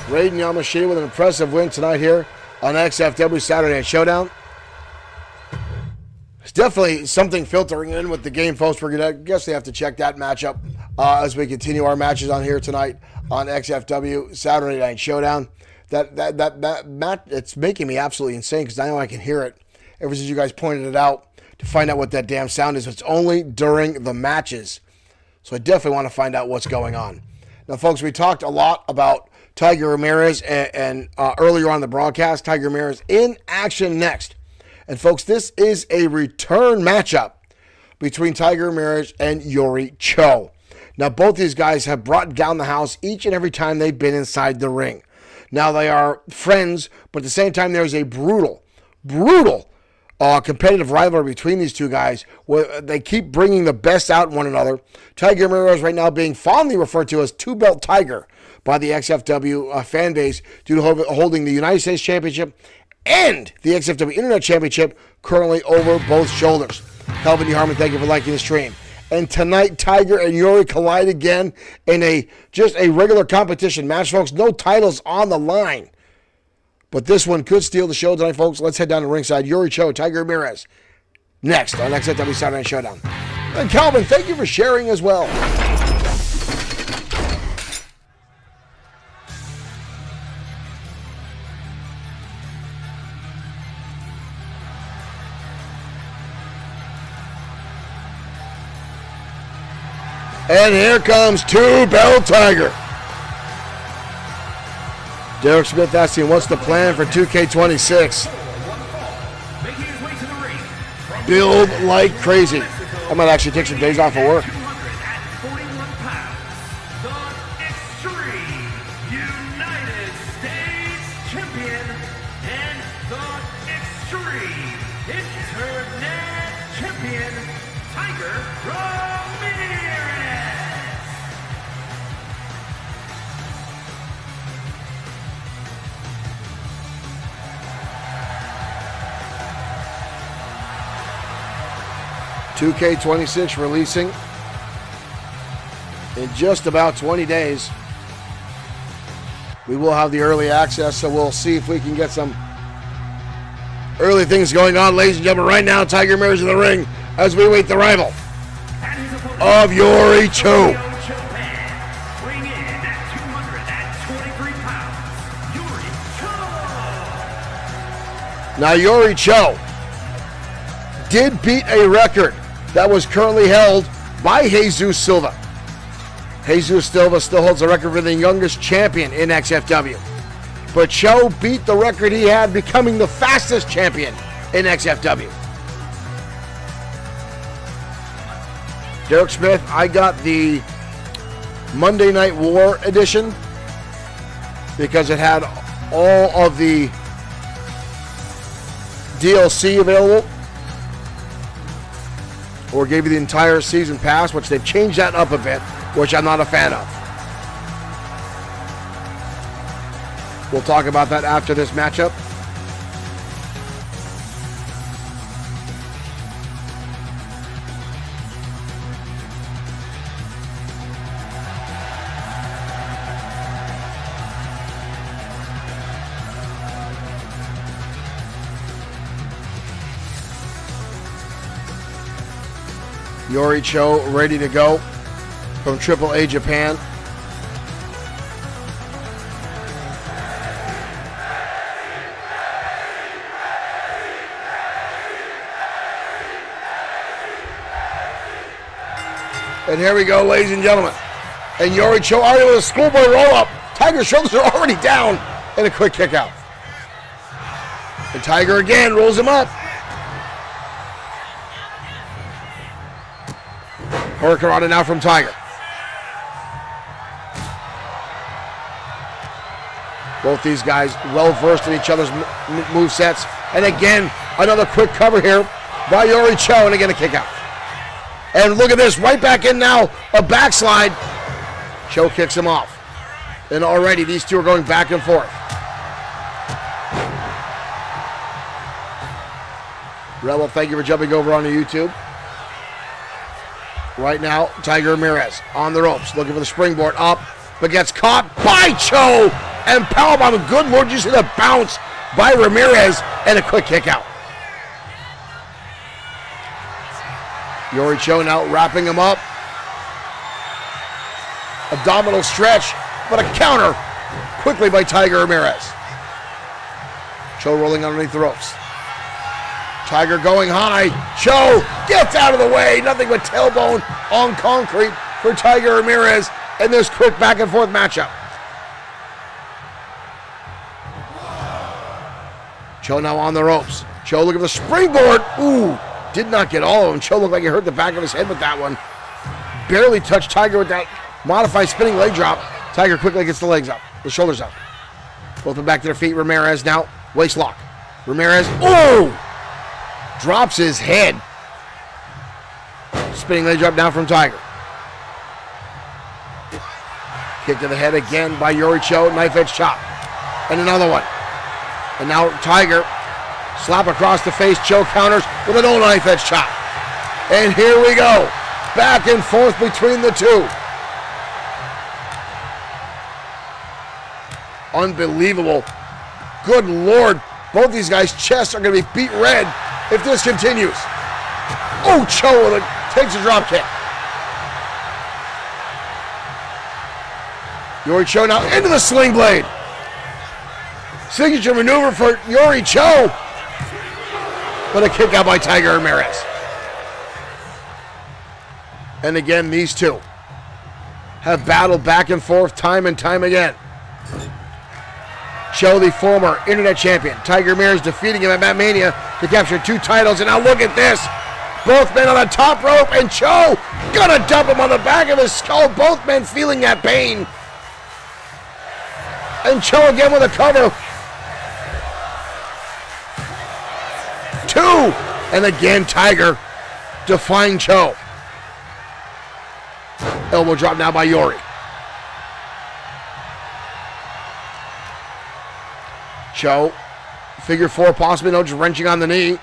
Raiden Yamashita with an impressive win tonight here on XFW Saturday Night Showdown. There's definitely something filtering in with the game, folks. We're gonna guess they have to check that matchup as we continue our matches on here tonight on XFW Saturday Night Showdown. That match, it's making me absolutely insane because I know I can hear it ever since you guys pointed it out to find out what that damn sound is. It's only during the matches. So I definitely want to find out what's going on. Now, folks, we talked a lot about Tiger Ramirez and earlier on the broadcast. Tiger Ramirez in action next. And, folks, this is a return matchup between Tiger Ramirez and Yuri Cho. Now, both these guys have brought down the house each and every time they've been inside the ring. Now, they are friends, but at the same time, there's a brutal competitive rivalry between these two guys where they keep bringing the best out in one another. Tiger Ramirez right now being fondly referred to as Two-Belt Tiger by the XFW fan base due to holding the United States Championship and the XFW Internet Championship currently over both shoulders. Calvin D. Harmon, thank you for liking the stream. And tonight, Tiger and Yuri collide again in just a regular competition match, folks. No titles on the line. But this one could steal the show tonight, folks. Let's head down to ringside. Yuri Cho, Tiger Ramirez. Next on XFW Saturday Night Showdown. And Calvin, thank you for sharing as well. And here comes Two-Belt Tiger. Derek Smith asking, what's the plan for 2K26? Build like crazy. I might actually take some days off of work. $2K26 releasing in just about 20 days. We will have the early access, so we'll see if we can get some early things going on. Ladies and gentlemen, right now, Tiger Ramirez in the ring as we await the arrival of Yuri Cho. Now, Yuri Cho did beat a record that was currently held by Jesus Silva. Jesus Silva still holds the record for the youngest champion in XFW. But Cho beat the record he had, becoming the fastest champion in XFW. Derek Smith, I got the Monday Night War edition because it had all of the DLC available, or gave you the entire season pass, which they've changed that up a bit, which I'm not a fan of. We'll talk about that after this matchup. Yuri Cho ready to go from AAA Japan. And here we go, ladies and gentlemen. And Yuri Cho already with a schoolboy roll-up. Tiger's shoulders are already down. And a quick kick out. And Tiger again rolls him up. Hurricanrana now from Tiger. Both these guys well versed in each other's move sets. And again, another quick cover here by Yuri Cho, and again a kick out. And look at this, right back in now, a backslide. Cho kicks him off. And already these two are going back and forth. Rebel, thank you for jumping over onto YouTube. Right now, Tiger Ramirez on the ropes, looking for the springboard up, but gets caught by Cho, and powerbomb. Good Lord, you see the bounce by Ramirez, and a quick kick out. Yuri Cho now wrapping him up. Abdominal stretch, but a counter quickly by Tiger Ramirez. Cho rolling underneath the ropes. Tiger going high. Cho gets out of the way. Nothing but tailbone on concrete for Tiger Ramirez in this quick back and forth matchup. Cho now on the ropes. Cho looking for the springboard. Ooh, did not get all of them. Cho looked like he hurt the back of his head with that one. Barely touched Tiger with that modified spinning leg drop. Tiger quickly gets the legs up, the shoulders up. Both are back to their feet. Ramirez now, waist lock. Ramirez, ooh! Drops his head. Spinning leg drop down from Tiger. Kick to the head again by Yuri Cho, knife edge chop. And another one. And now Tiger, slap across the face. Cho counters with an old knife edge chop. And here we go. Back and forth between the two. Unbelievable. Good Lord. Both these guys' chests are going to be beat red if this continues. Oh, Cho takes a drop kick. Yuri Cho now into the sling blade. Signature maneuver for Yuri Cho. But a kick out by Tiger Ramirez. And again, these two have battled back and forth time and time again. Cho, the former internet champion. Tiger Ramirez defeating him at Mania to capture 2 titles. And now look at this. Both men on the top rope, and Cho gonna dump him on the back of his skull. Both men feeling that pain. And Cho again with a cover. 2. And again, Tiger defying Cho. Elbow drop now by Yuri. Cho, figure 4 possibly, no, just wrenching on the knee.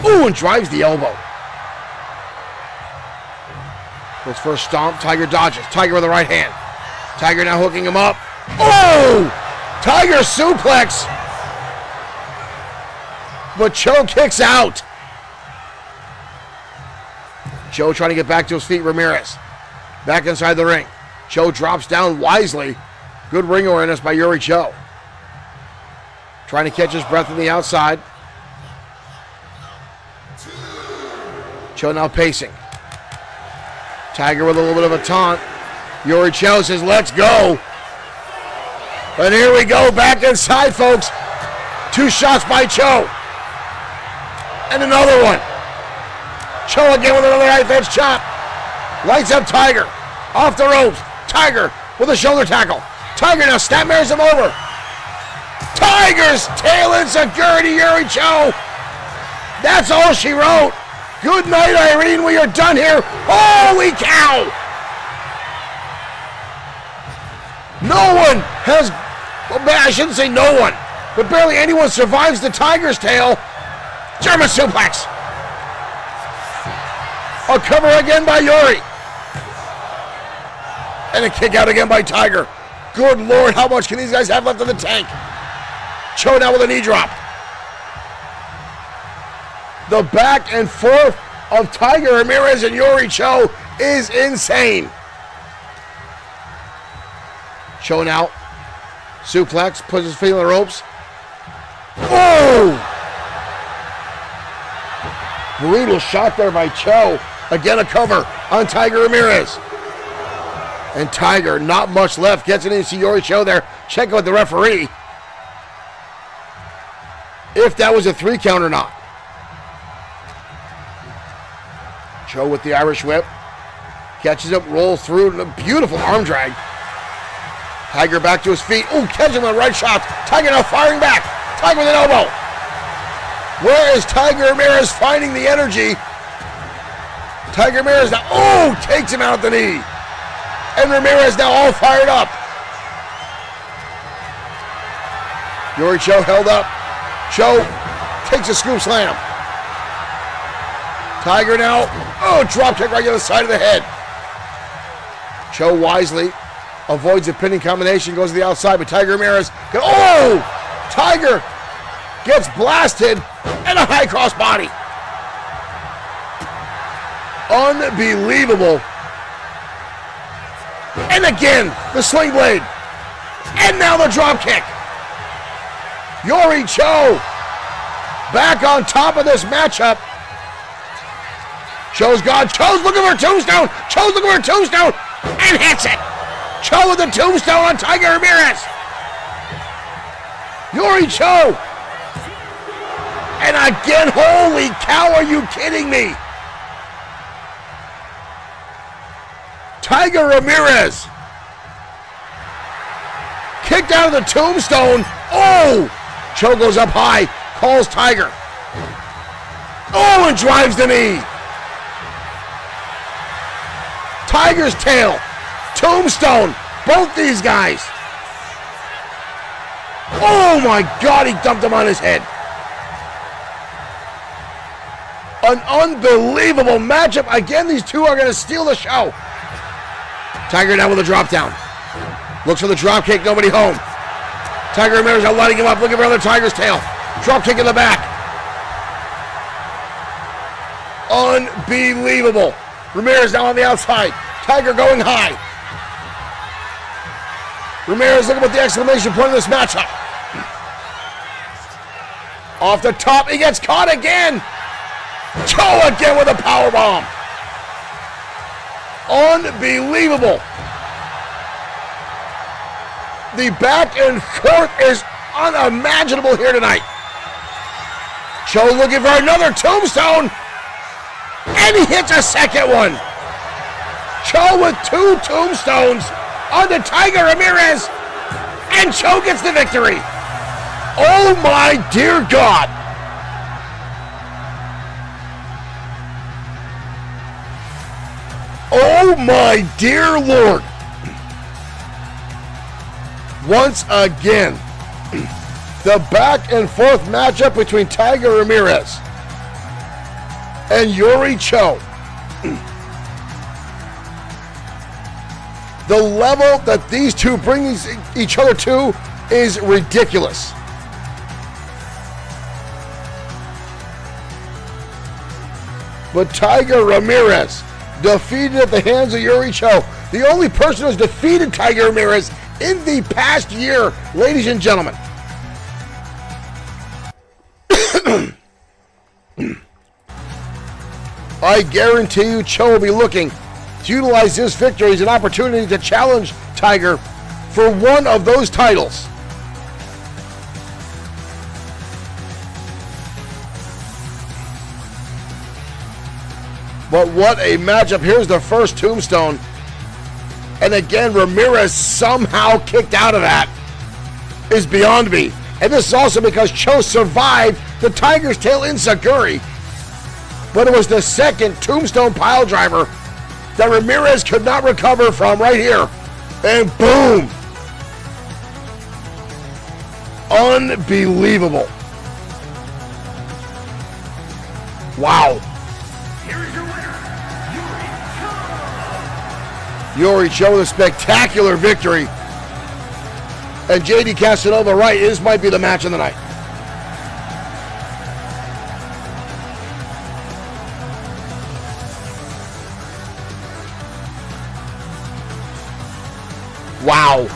Ooh, and drives the elbow. Goes for a stomp, Tiger dodges. Tiger with the right hand. Tiger now hooking him up. Oh! Tiger suplex. But Cho kicks out. Cho trying to get back to his feet. Ramirez back inside the ring. Cho drops down wisely. Good ring awareness by Yuri Cho. Trying to catch his breath on the outside. Cho now pacing. Tiger with a little bit of a taunt. Yuri Cho says, let's go. And here we go, back inside, folks. 2 shots by Cho. And another one. Cho again with another knife edge chop. Lights up Tiger. Off the ropes. Tiger with a shoulder tackle. Tiger now snapmares him over. Tiger's tail insecurity, Yuri Cho. That's all she wrote. Good night, Irene. We are done here. Holy cow. No one has, well, I shouldn't say no one, but barely anyone survives the Tiger's tail. German suplex. A cover again by Yuri. And a kick out again by Tiger. Good Lord, how much can these guys have left in the tank? Cho now with a knee drop. The back and forth of Tiger Ramirez and Yuri Cho is insane. Cho now. Suplex, puts his feet on the ropes. Oh! Brutal shot there by Cho. Again, a cover on Tiger Ramirez. And Tiger, not much left. Gets it into Yuri Cho there. Check out the referee. If that was a 3 count or not. Cho with the Irish whip. Catches up, rolls through. A beautiful arm drag. Tiger back to his feet. Ooh, catches him with right shots. Tiger now firing back. Tiger with an elbow. Where is Tiger Ramirez finding the energy? Tiger Ramirez now, oh, takes him out at the knee. And Ramirez now all fired up. Yuri Cho held up. Cho takes a scoop slam. Tiger now, oh, drop kick right on the side of the head. Cho wisely avoids a pinning combination, goes to the outside, but Tiger Ramirez, oh! Tiger gets blasted, and a high cross body. Unbelievable. And again, the sling blade. And now the drop kick. Yuri Cho back on top of this matchup. Cho's gone. Cho's looking for a tombstone. Cho's looking for a tombstone and hits it. Cho with the tombstone on Tiger Ramirez. Yuri Cho. And again, holy cow, are you kidding me? Tiger Ramirez. Kicked out of the tombstone. Oh! Cho goes up high, calls Tiger. Oh, and drives the knee. Tiger's tail. Tombstone. Both these guys. Oh my God, he dumped him on his head. An unbelievable matchup. Again, these two are going to steal the show. Tiger now with a drop down. Looks for the drop kick, nobody home. Tiger Ramirez out lighting him up, looking for another Tiger's tail. Drop kick in the back. Unbelievable. Ramirez now on the outside. Tiger going high. Ramirez looking at the exclamation point of this matchup. Off the top, he gets caught again. Cho again with a powerbomb. Unbelievable. The back and forth is unimaginable here tonight. Cho looking for another tombstone. And he hits a second one. Cho with two tombstones onto Tiger Ramirez. And Cho gets the victory. Oh my dear God. Oh my dear Lord. Once again, the back and forth matchup between Tiger Ramirez and Yuri Cho. The level that these two bring each other to is ridiculous. But Tiger Ramirez defeated at the hands of Yuri Cho. The only person who's defeated Tiger Ramirez in the past year, ladies and gentlemen. I guarantee you Cho will be looking to utilize this victory as an opportunity to challenge Tiger for one of those titles. But what a matchup. Here's the first tombstone. And again, Ramirez somehow kicked out of that is beyond me. And this is also because Cho survived the Tiger's tail enziguri. But it was the second tombstone pile driver that Ramirez could not recover from right here. And boom. Unbelievable. Wow. Yuri Cho with a spectacular victory. And JD Casanova right, this might be the match of the night. Wow.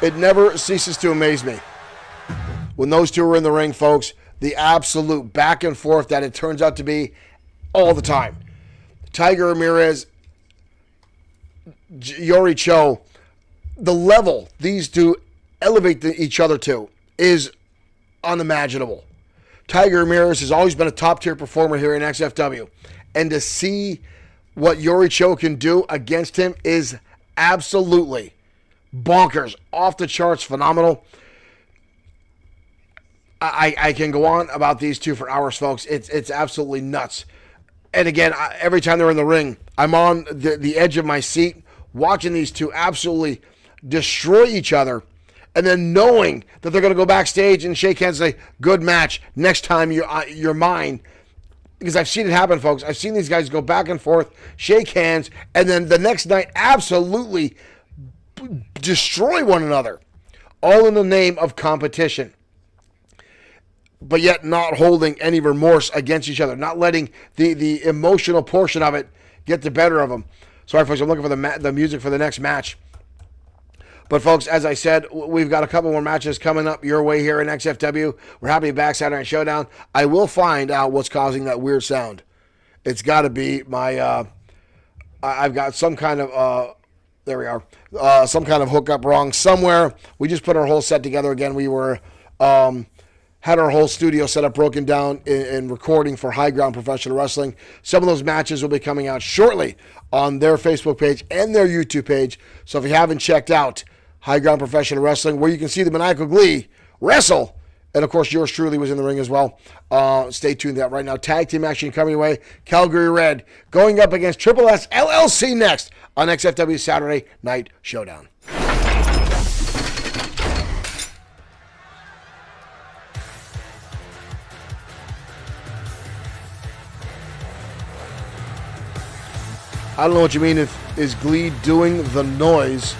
It never ceases to amaze me when those two are in the ring, folks. The absolute back and forth that it turns out to be all the time. Tiger Ramirez, Yuri Cho, the level these two elevate each other to is unimaginable. Tiger Ramirez has always been a top-tier performer here in XFW. And to see what Yuri Cho can do against him is absolutely bonkers, off the charts, phenomenal. I can go on about these two for hours, folks. It's absolutely nuts. And again, every time they're in the ring, I'm on the edge of my seat watching these two absolutely destroy each other, and then knowing that they're going to go backstage and shake hands and say, good match, next time you're mine. Because I've seen it happen, folks. I've seen these guys go back and forth, shake hands, and then the next night absolutely destroy one another, all in the name of competition. But yet not holding any remorse against each other, not letting the emotional portion of it get the better of them. Sorry, folks, I'm looking for the music for the next match. But, folks, as I said, we've got a couple more matches coming up your way here in XFW. We're happy to be back Saturday Night Showdown. I will find out what's causing that weird sound. It's got to be my, I've got some kind of, there we are, some kind of hookup wrong somewhere. We just put our whole set together again. We were, had our whole studio set up, broken down in recording for High Ground Professional Wrestling. Some of those matches will be coming out shortly on their Facebook page and their YouTube page. So if you haven't checked out High Ground Professional Wrestling, where you can see the Maniacal Glee wrestle, and of course yours truly was in the ring as well. Stay tuned to that right now. Tag team action coming away. Calgary Red going up against Triple S LLC next on XFW Saturday Night Showdown. I don't know what you mean is Glee doing the noise.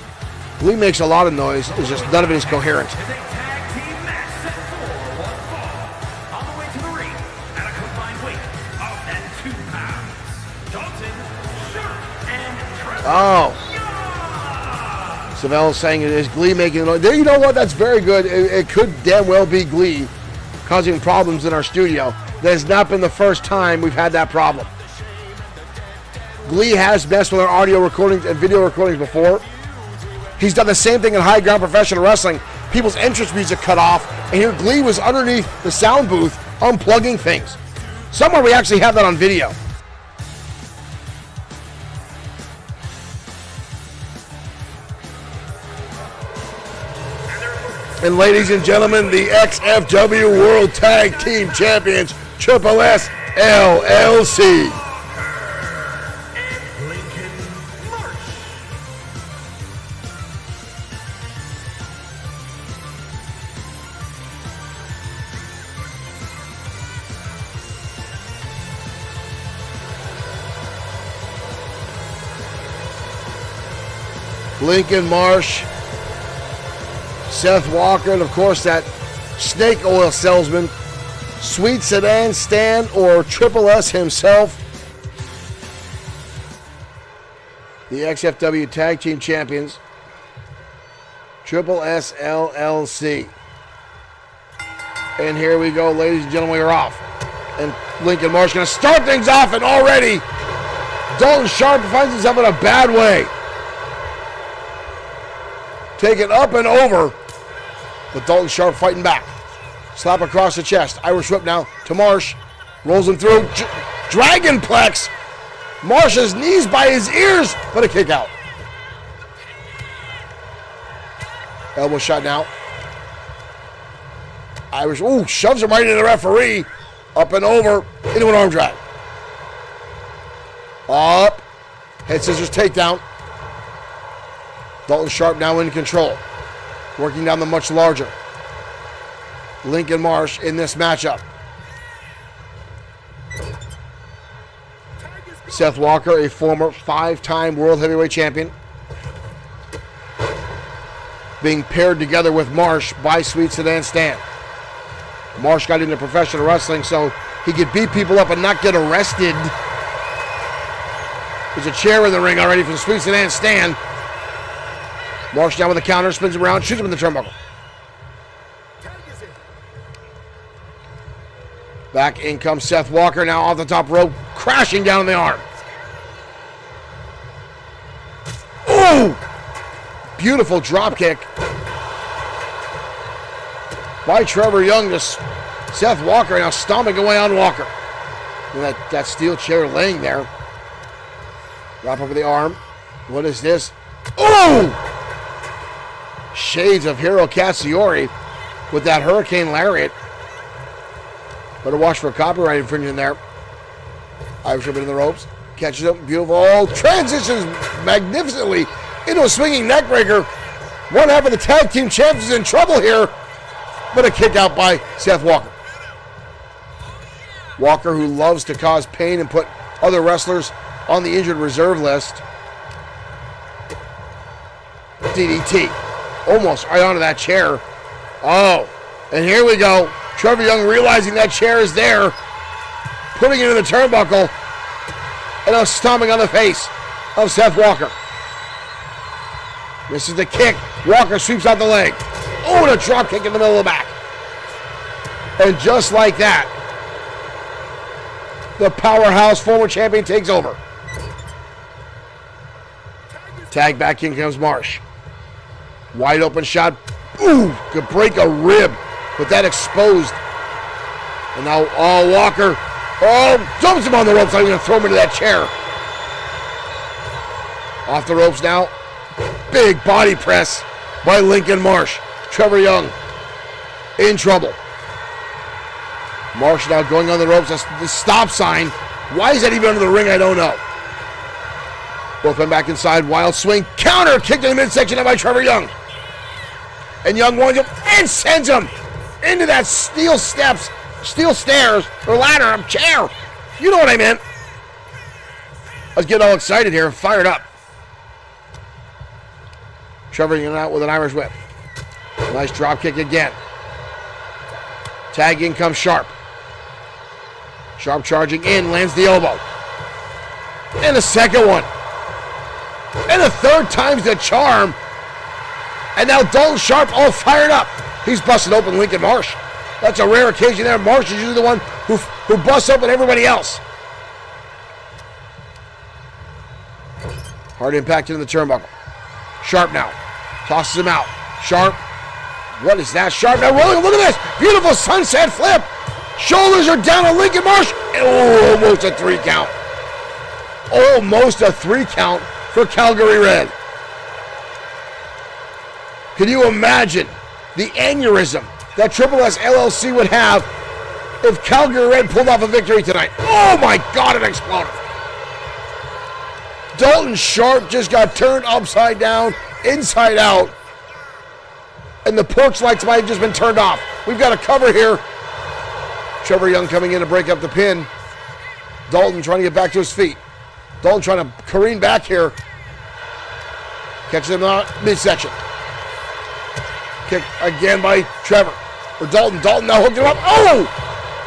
Glee makes a lot of noise. It's just none of it is coherent. It's a tag team match set for one fall. On the way to the ring at a combined weight of at 2 pounds. Dalton, Sharp, and Trevor. Oh. Savelle saying, is Glee making noise? You know what? That's very good. It could damn well be Glee causing problems in our studio. That has not been the first time we've had that problem. Glee has messed with our audio recordings and video recordings before. He's done the same thing in High Ground Professional Wrestling. People's entrance music cut off, and here Glee was underneath the sound booth unplugging things. Somewhere we actually have that on video. And ladies and gentlemen, the XFW World Tag Team Champions, Triple S LLC. Lincoln Marsh, Seth Walker, and of course that snake oil salesman, Sweet Sedan Stan, or Triple S himself. The XFW Tag Team Champions, Triple S LLC. And here we go, ladies and gentlemen, we're off. And Lincoln Marsh going to start things off, and already Dalton Sharp finds himself in a bad way. Taken up and over, but Dalton Sharp fighting back. Slap across the chest. Irish whip now to Marsh. Rolls him through. Dragonplex. Marsh's knees by his ears, but a kick out. Elbow shot now. Irish, shoves him right into the referee. Up and over, into an arm drag. Up. Head scissors takedown. Dalton Sharp now in control. Working down the much larger Lincoln Marsh in this matchup. Seth Walker, a former 5-time World Heavyweight Champion, being paired together with Marsh by Sweet Sedan Stan. Marsh got into professional wrestling so he could beat people up and not get arrested. There's a chair in the ring already from Sweet Sedan Stan. Marsh down with a counter, spins him around, shoots him in the turnbuckle. Back in comes Seth Walker, now off the top rope, crashing down on the arm. Ooh! Beautiful drop kick by Trevor Young to Seth Walker, now stomping away on Walker. And that steel chair laying there. Drop over the arm. What is this? Ooh! Shades of Hiro Katsuyori with that Hurricane Lariat. Better watch for a copyright infringement there. Irish whip into the ropes. Catches him. Beautiful. Oh, transitions magnificently into a swinging neckbreaker. One half of the tag team champions is in trouble here. But a kick out by Seth Walker. Walker, who loves to cause pain and put other wrestlers on the injured reserve list. DDT. Almost right onto that chair. Oh, and here we go. Trevor Young realizing that chair is there, putting it in the turnbuckle, and now stomping on the face of Seth Walker. Misses the kick. Walker sweeps out the leg. Oh, and a drop kick in the middle of the back. And just like that, the powerhouse former champion takes over. Tag back in comes Marsh. Wide open shot. Ooh, could break a rib, but that exposed. And now, Walker. Dumps him on the ropes. I'm going to throw him into that chair. Off the ropes now. Big body press by Lincoln Marsh. Trevor Young in trouble. Marsh now going on the ropes. That's the stop sign. Why is that even under the ring? I don't know. Both went back inside. Wild swing. Counter kick to the midsection by Trevor Young. And Young winds up and sends him into that steel stairs, or ladder, chair. You know what I meant. I was getting all excited here and fired up. Trevor Young out with an Irish whip. Nice drop kick again. Tag in comes Sharp. Sharp charging in, lands the elbow. And the second one. And the third time's the charm. And now Dalton Sharp all fired up. He's busting open Lincoln Marsh. That's a rare occasion there. Marsh is usually the one who busts open everybody else. Hard impact into the turnbuckle. Sharp now. Tosses him out. Sharp. What is that? Sharp now rolling. Look at this. Beautiful sunset flip. Shoulders are down on Lincoln Marsh. Oh, almost a 3 count. Almost a 3 count for Calgary Red. Can you imagine the aneurysm that Triple S LLC would have if Calgary Red pulled off a victory tonight? Oh my God, it exploded. Dalton Sharp just got turned upside down, inside out, and the porch lights might have just been turned off. We've got a cover here. Trevor Young coming in to break up the pin. Dalton trying to get back to his feet. Dalton trying to careen back here. Catches him out midsection. Kick again by Trevor. Or Dalton. Dalton now hooked him up. Oh!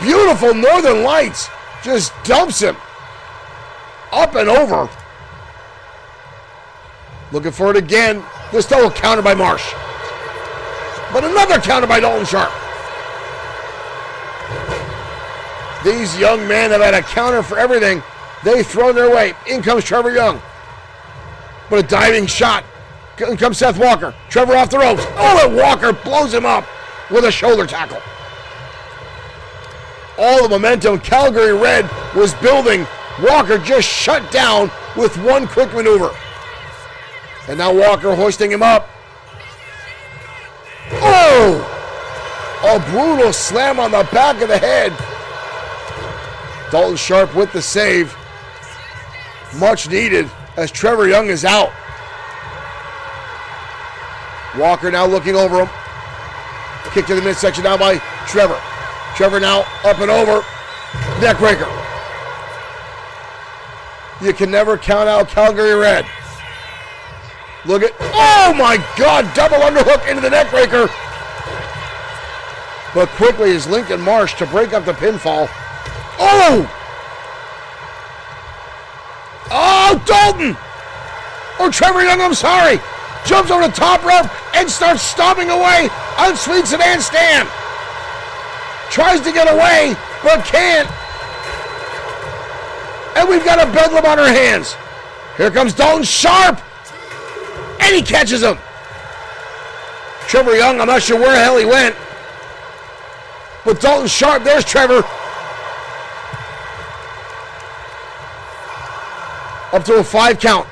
Beautiful Northern Lights. Just dumps him. Up and over. Looking for it again. This double counter by Marsh. But another counter by Dalton Sharp. These young men have had a counter for everything. They've thrown their way. In comes Trevor Young. But a diving shot. In comes Seth Walker. Trevor off the ropes. Oh, and Walker blows him up with a shoulder tackle. All the momentum Calgary Red was building, Walker just shut down with one quick maneuver. And now Walker hoisting him up. Oh! A brutal slam on the back of the head. Dalton Sharp with the save. Much needed as Trevor Young is out. Walker now looking over him. Kick to the midsection now by Trevor. Trevor now up and over. Neckbreaker. You can never count out Calgary Red. Look at, oh my God, double underhook into the neckbreaker. But quickly is Lincoln Marsh to break up the pinfall. Oh! Oh, Dalton! Or Trevor Young, I'm sorry. Jumps over the top rope and starts stomping away on Sweet Sedan Stan. Tries to get away, but can't. And we've got a bedlam on our hands. Here comes Dalton Sharp. And he catches him. Trevor Young, I'm not sure where the hell he went. But Dalton Sharp, there's Trevor. Up to a 5 count.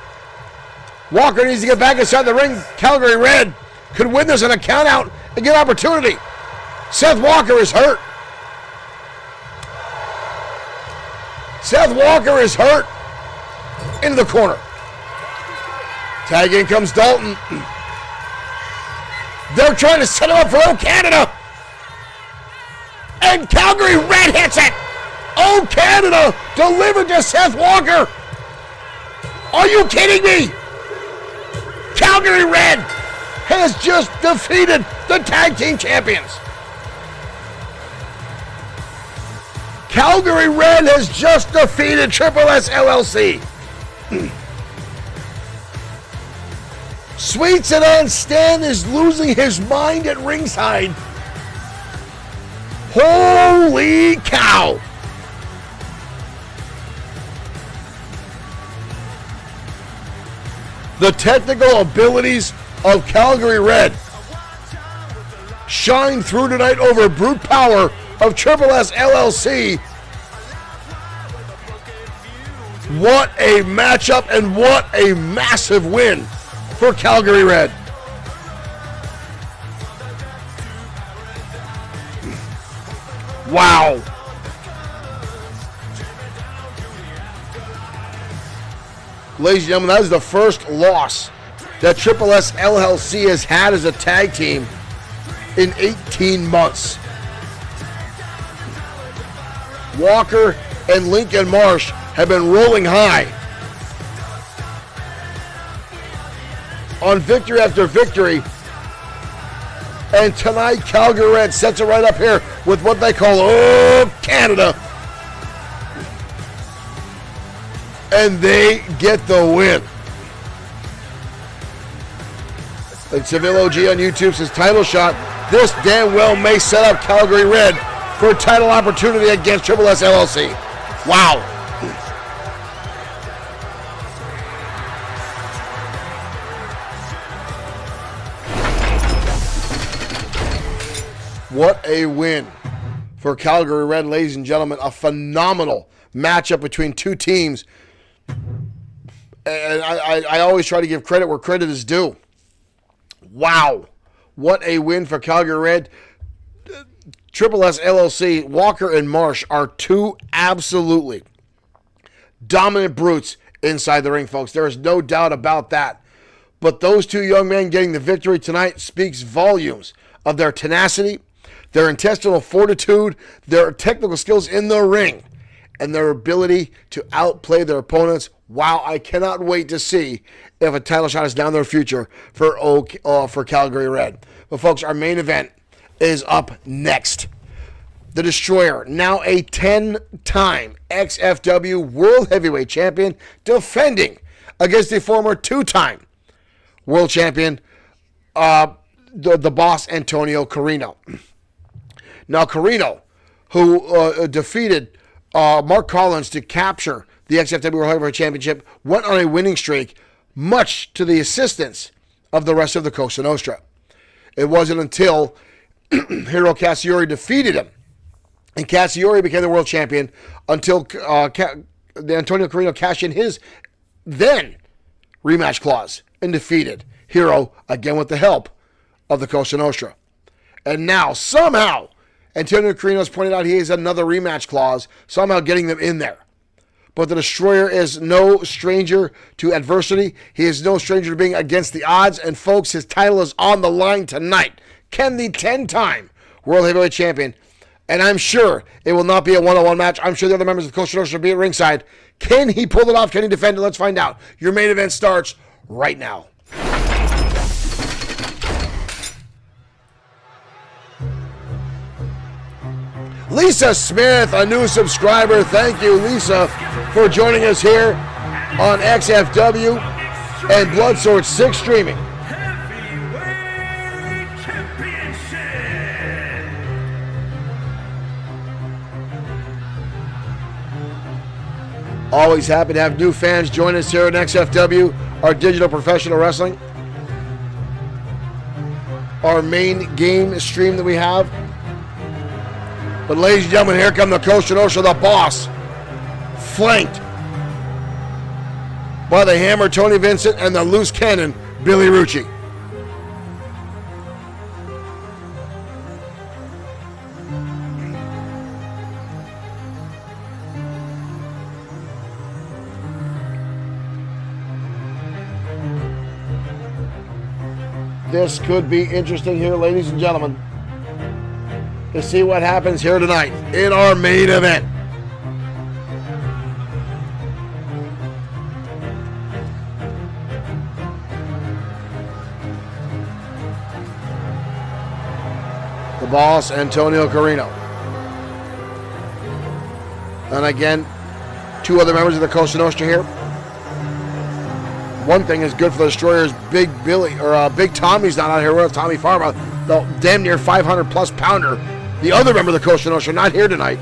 Walker needs to get back inside the ring. Calgary Red could win this on a count out and get opportunity. Seth Walker is hurt. Seth Walker is hurt. Into the corner. Tag in comes Dalton. They're trying to set him up for Old Canada. And Calgary Red hits it. Old Canada delivered to Seth Walker. Are you kidding me? Calgary Red has just defeated the tag team champions. Calgary Red has just defeated Triple S LLC. Sweet Sedan Stan is losing his mind at ringside. Holy cow! The technical abilities of Calgary Red shine through tonight over brute power of Triple S LLC. What a matchup and what a massive win for Calgary Red. Wow. Ladies and gentlemen, that is the first loss that Triple S LLC has had as a tag team in 18 months. Walker and Lincoln Marsh have been rolling high on victory after victory. And tonight, Calgary Red sets it right up here with what they call Canada. And they get the win. Like Seville OG on YouTube says, title shot. This damn well may set up Calgary Red for a title opportunity against Triple S LLC. Wow. What a win for Calgary Red, ladies and gentlemen. A phenomenal matchup between two teams. And I always try to give credit where credit is due. Wow. What a win for Calgary Red. Triple S LLC, Walker and Marsh are two absolutely dominant brutes inside the ring, folks. There is no doubt about that. But those two young men getting the victory tonight speaks volumes of their tenacity, their intestinal fortitude, their technical skills in the ring, and their ability to outplay their opponents. Wow, I cannot wait to see if a title shot is down their future for Calgary Red. But folks, our main event is up next. The Destroyer, now a 10-time XFW World Heavyweight Champion, defending against the former 2-time World Champion, the boss, Antonio Carino. Now, Carino, who defeated Mark Collins to capture the XFW World Heavyweight Championship, went on a winning streak, much to the assistance of the rest of the Cosa Nostra. It wasn't until Hiro Katsuyori defeated him, and Katsuyori became the world champion, until Antonio Carino cashed in his then rematch clause and defeated Hiro, again with the help of the Cosa Nostra. And now, somehow, Antonio Carino has pointed out he has another rematch clause, somehow getting them in there. But the Destroyer is no stranger to adversity. He is no stranger to being against the odds. And folks, his title is on the line tonight. Can the 10-time World Heavyweight Champion, and I'm sure it will not be a one-on-one match. I'm sure the other members of the Cosa Nostra will be at ringside. Can he pull it off? Can he defend it? Let's find out. Your main event starts right now. Lisa Smith, a new subscriber. Thank you, Lisa, for joining us here on XFW and Bloodsport 6 streaming. Heavyweight Championship. Always happy to have new fans join us here on XFW, our digital professional wrestling. Our main game stream that we have. But ladies and gentlemen, here come the Cosa Nostra, the boss, flanked by the Hammer, Tony Vincent, and the loose cannon, Billy Rucci. This could be interesting here, ladies and gentlemen, to see what happens here tonight in our main event. The boss, Antonio Carino. And again, two other members of the Cosa Nostra here. one thing is good for the Destroyers. Big Billy or Big Tommy's not out here with Tommy Farma, the damn near 500-plus pounder. The other member of the Costa Nostra not here tonight.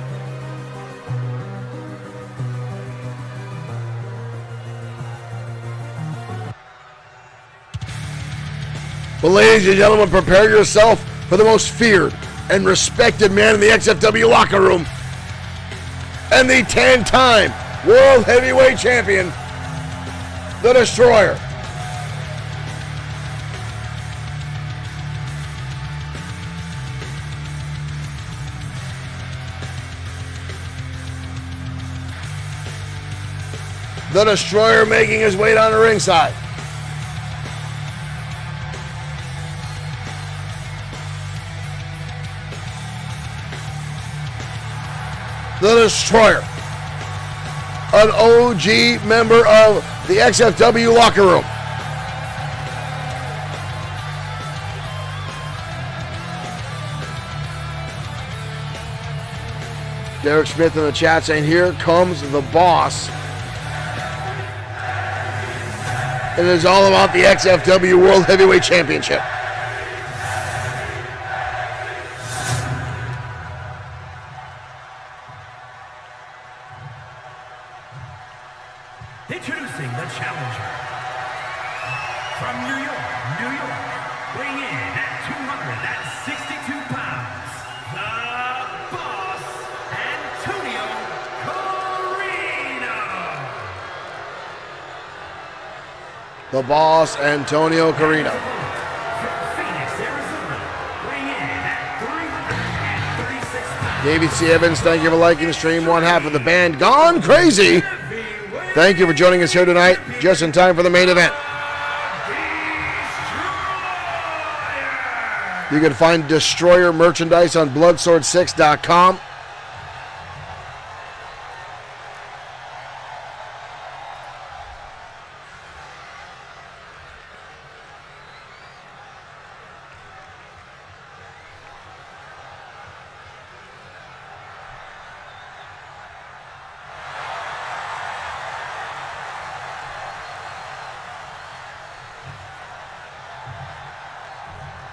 But ladies and gentlemen, prepare yourself for the most feared and respected man in the XFW locker room and the 10-time World Heavyweight Champion, the Destroyer. The Destroyer making his way down the ringside. The Destroyer, an OG member of the XFW locker room. Derek Smith in the chat saying, here comes the boss. It is all about the XFW World Heavyweight Championship. Introducing the challenger from New York, weighing in at 262 pounds, the boss, Antonio Carino. The boss, Antonio Carino. From Phoenix, Arizona, weighing in at 336 pounds. David C. Evans, thank you for liking the stream. One half of the band gone crazy. Thank you for joining us here tonight, just in time for the main event. You can find Destroyer merchandise on bloodsword6.com.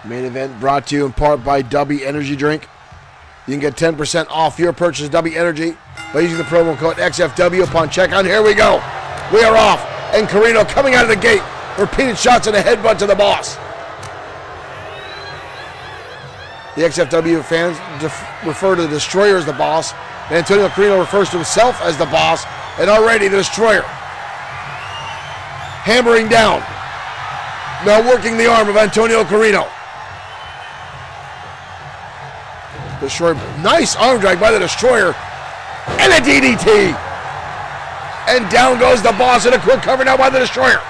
Main event brought to you in part by W Energy Drink. You can get 10% off your purchase of W Energy by using the promo code XFW upon checkout. Here we go. We are off. And Carino coming out of the gate. Repeated shots and a headbutt to the boss. The XFW fans refer to the Destroyer as the boss. And Antonio Carino refers to himself as the boss. And already the Destroyer hammering down. Now working the arm of Antonio Carino. Destroyer, nice arm drag by the Destroyer, and a DDT. And down goes the boss in a quick cover now by the Destroyer.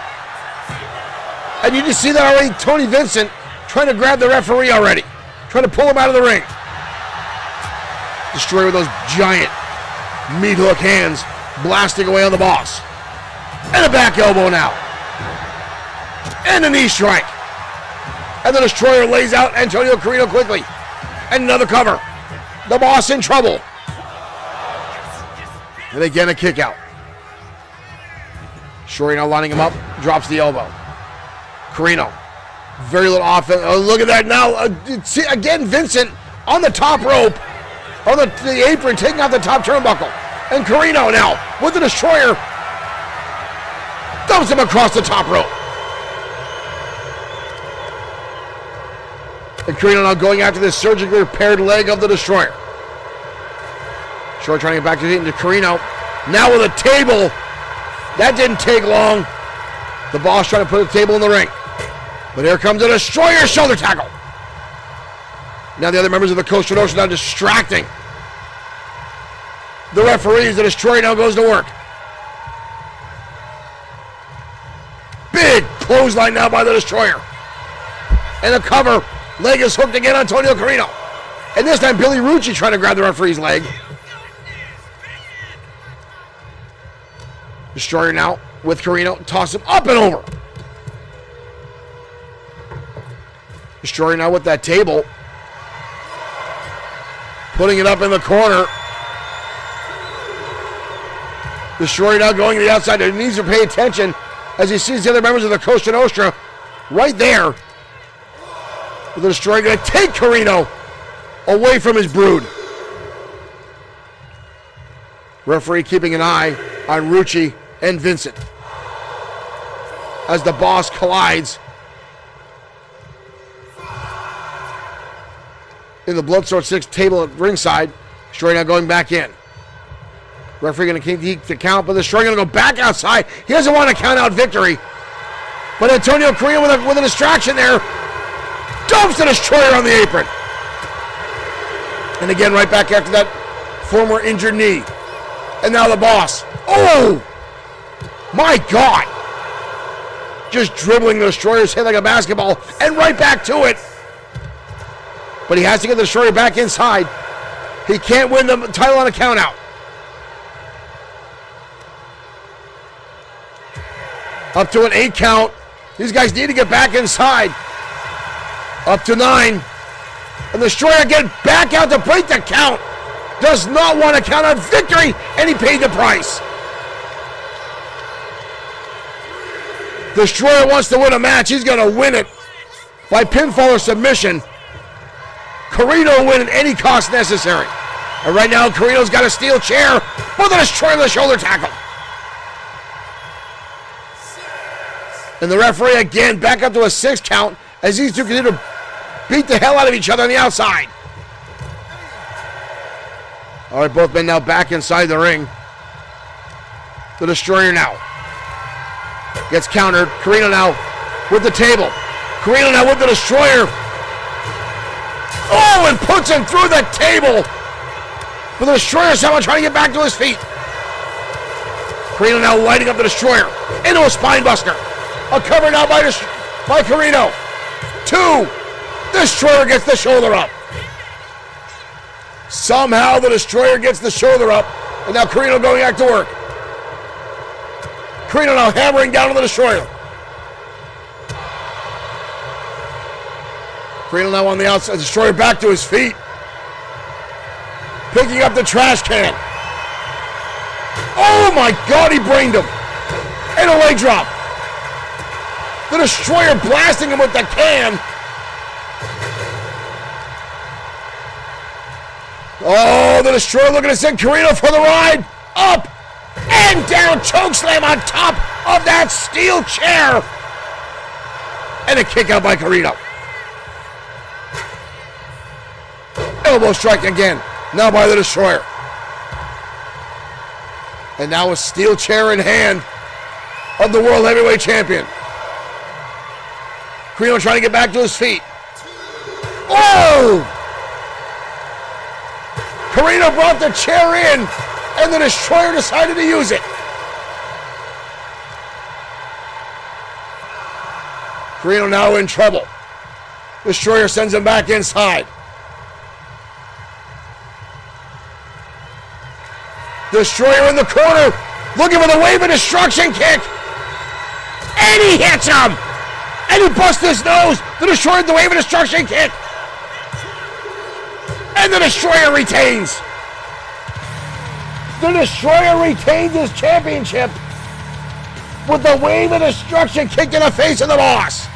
And you just see that already, Tony Vincent trying to grab the referee already, trying to pull him out of the ring. Destroyer with those giant meat hook hands blasting away on the boss. And a back elbow now. And a knee strike. And the Destroyer lays out Antonio Carino quickly. And another cover. The boss in trouble. And again a kick out. Shorey now lining him up. Drops the elbow. Carino. Very little offense. Oh, look at that now. See, again, Vincent on the top rope. On the apron, taking out the top turnbuckle. And Carino now with the Destroyer. Dumps him across the top rope. And Carino now going after this surgically repaired leg of the Destroyer. Short trying to get back to the Carino. Now with a table. That didn't take long. The boss trying to put a table in the ring. But here comes the Destroyer shoulder tackle. Now the other members of the Costa Nostra now distracting the referees. The Destroyer now goes to work. Big clothesline now by the Destroyer. And a cover. Leg is hooked again, Antonio Carino. And this time, Billy Rucci trying to grab the referee's leg. Destroyer now with Carino. Toss him up and over. Destroyer now with that table. Putting it up in the corner. Destroyer now going to the outside. He needs to pay attention as he sees the other members of the Costa Nostra right there. The Destroyer going to take Carino away from his brood. Referee keeping an eye on Rucci and Vincent as the Boss collides in the Bloodsport 6 table at ringside. Destroyer now going back in. Referee going to keep the count, but the Destroyer going to go back outside. He doesn't want to count out victory. But Antonio Carino with a distraction there dumps the Destroyer on the apron. And again, right back after that former injured knee. And now the Boss. Oh! My God! Just dribbling the Destroyer's head like a basketball and right back to it. But he has to get the Destroyer back inside. He can't win the title on a count out. Up to an 8 count. These guys need to get back inside. Up to 9. And the Destroyer again back out to break the count. Does not want to count out victory, and he paid the price. The Destroyer wants to win a match. He's going to win it by pinfall or submission. Carino will win at any cost necessary. And right now, Carino's got a steel chair, but the Destroyer with a shoulder tackle. And the referee again back up to a 6 count as these two continue to beat the hell out of each other on the outside. All right, both men now back inside the ring. The Destroyer now gets countered. Carino now with the table. Carino now with the Destroyer. Oh, and puts him through the table. But the Destroyer somehow trying to get back to his feet. Carino now lighting up the Destroyer into a spine buster. A cover now by Carino. 2. Destroyer gets the shoulder up. Somehow the Destroyer gets the shoulder up. And now Carino going back to work. Carino now hammering down on the Destroyer. Carino now on the outside. Destroyer back to his feet. Picking up the trash can. Oh my God, he brained him. And a leg drop. The Destroyer blasting him with the can. Oh, the Destroyer looking to send Carino for the ride. Up and down. Chokeslam on top of that steel chair. And a kick out by Carino. Elbow strike again. Now by the Destroyer. And now a steel chair in hand of the World Heavyweight Champion. Carino trying to get back to his feet. Oh! Carino brought the chair in, and the Destroyer decided to use it. Carino now in trouble. Destroyer sends him back inside. Destroyer in the corner, looking for the wave of destruction kick. And he hits him! And he busts his nose. The Destroyer the wave of destruction kick. And the Destroyer retains. The Destroyer retains his championship with the wave of destruction kick in the face of the Boss.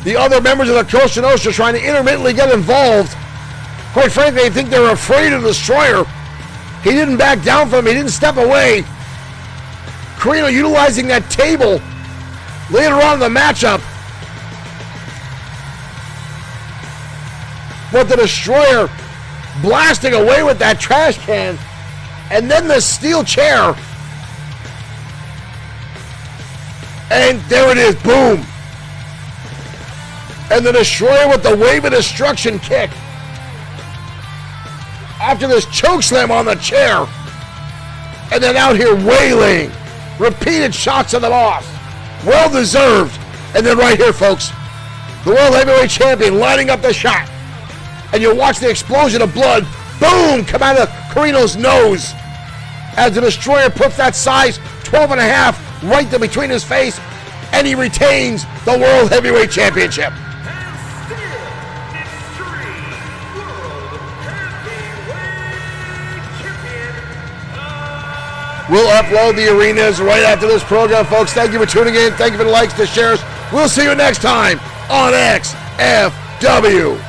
The other members of the Costa Nostra trying to intermittently get involved. Quite frankly, I think they're afraid of the Destroyer. He didn't back down from him. He didn't step away. Carino utilizing that table later on in the matchup. But the Destroyer blasting away with that trash can. And then the steel chair. And there it is. Boom. And the Destroyer with the wave of destruction kick. After this chokeslam on the chair. And then out here wailing. Repeated shots of the Boss. Well deserved. And then right here, folks, the World Heavyweight Champion lining up the shot. And you'll watch the explosion of blood, boom, come out of Carino's nose. As the Destroyer puts that size 12.5 right there between his face. And he retains the World Heavyweight Championship. We'll upload the arenas right after this program, folks. Thank you for tuning in. Thank you for the likes, the shares. We'll see you next time on XFW.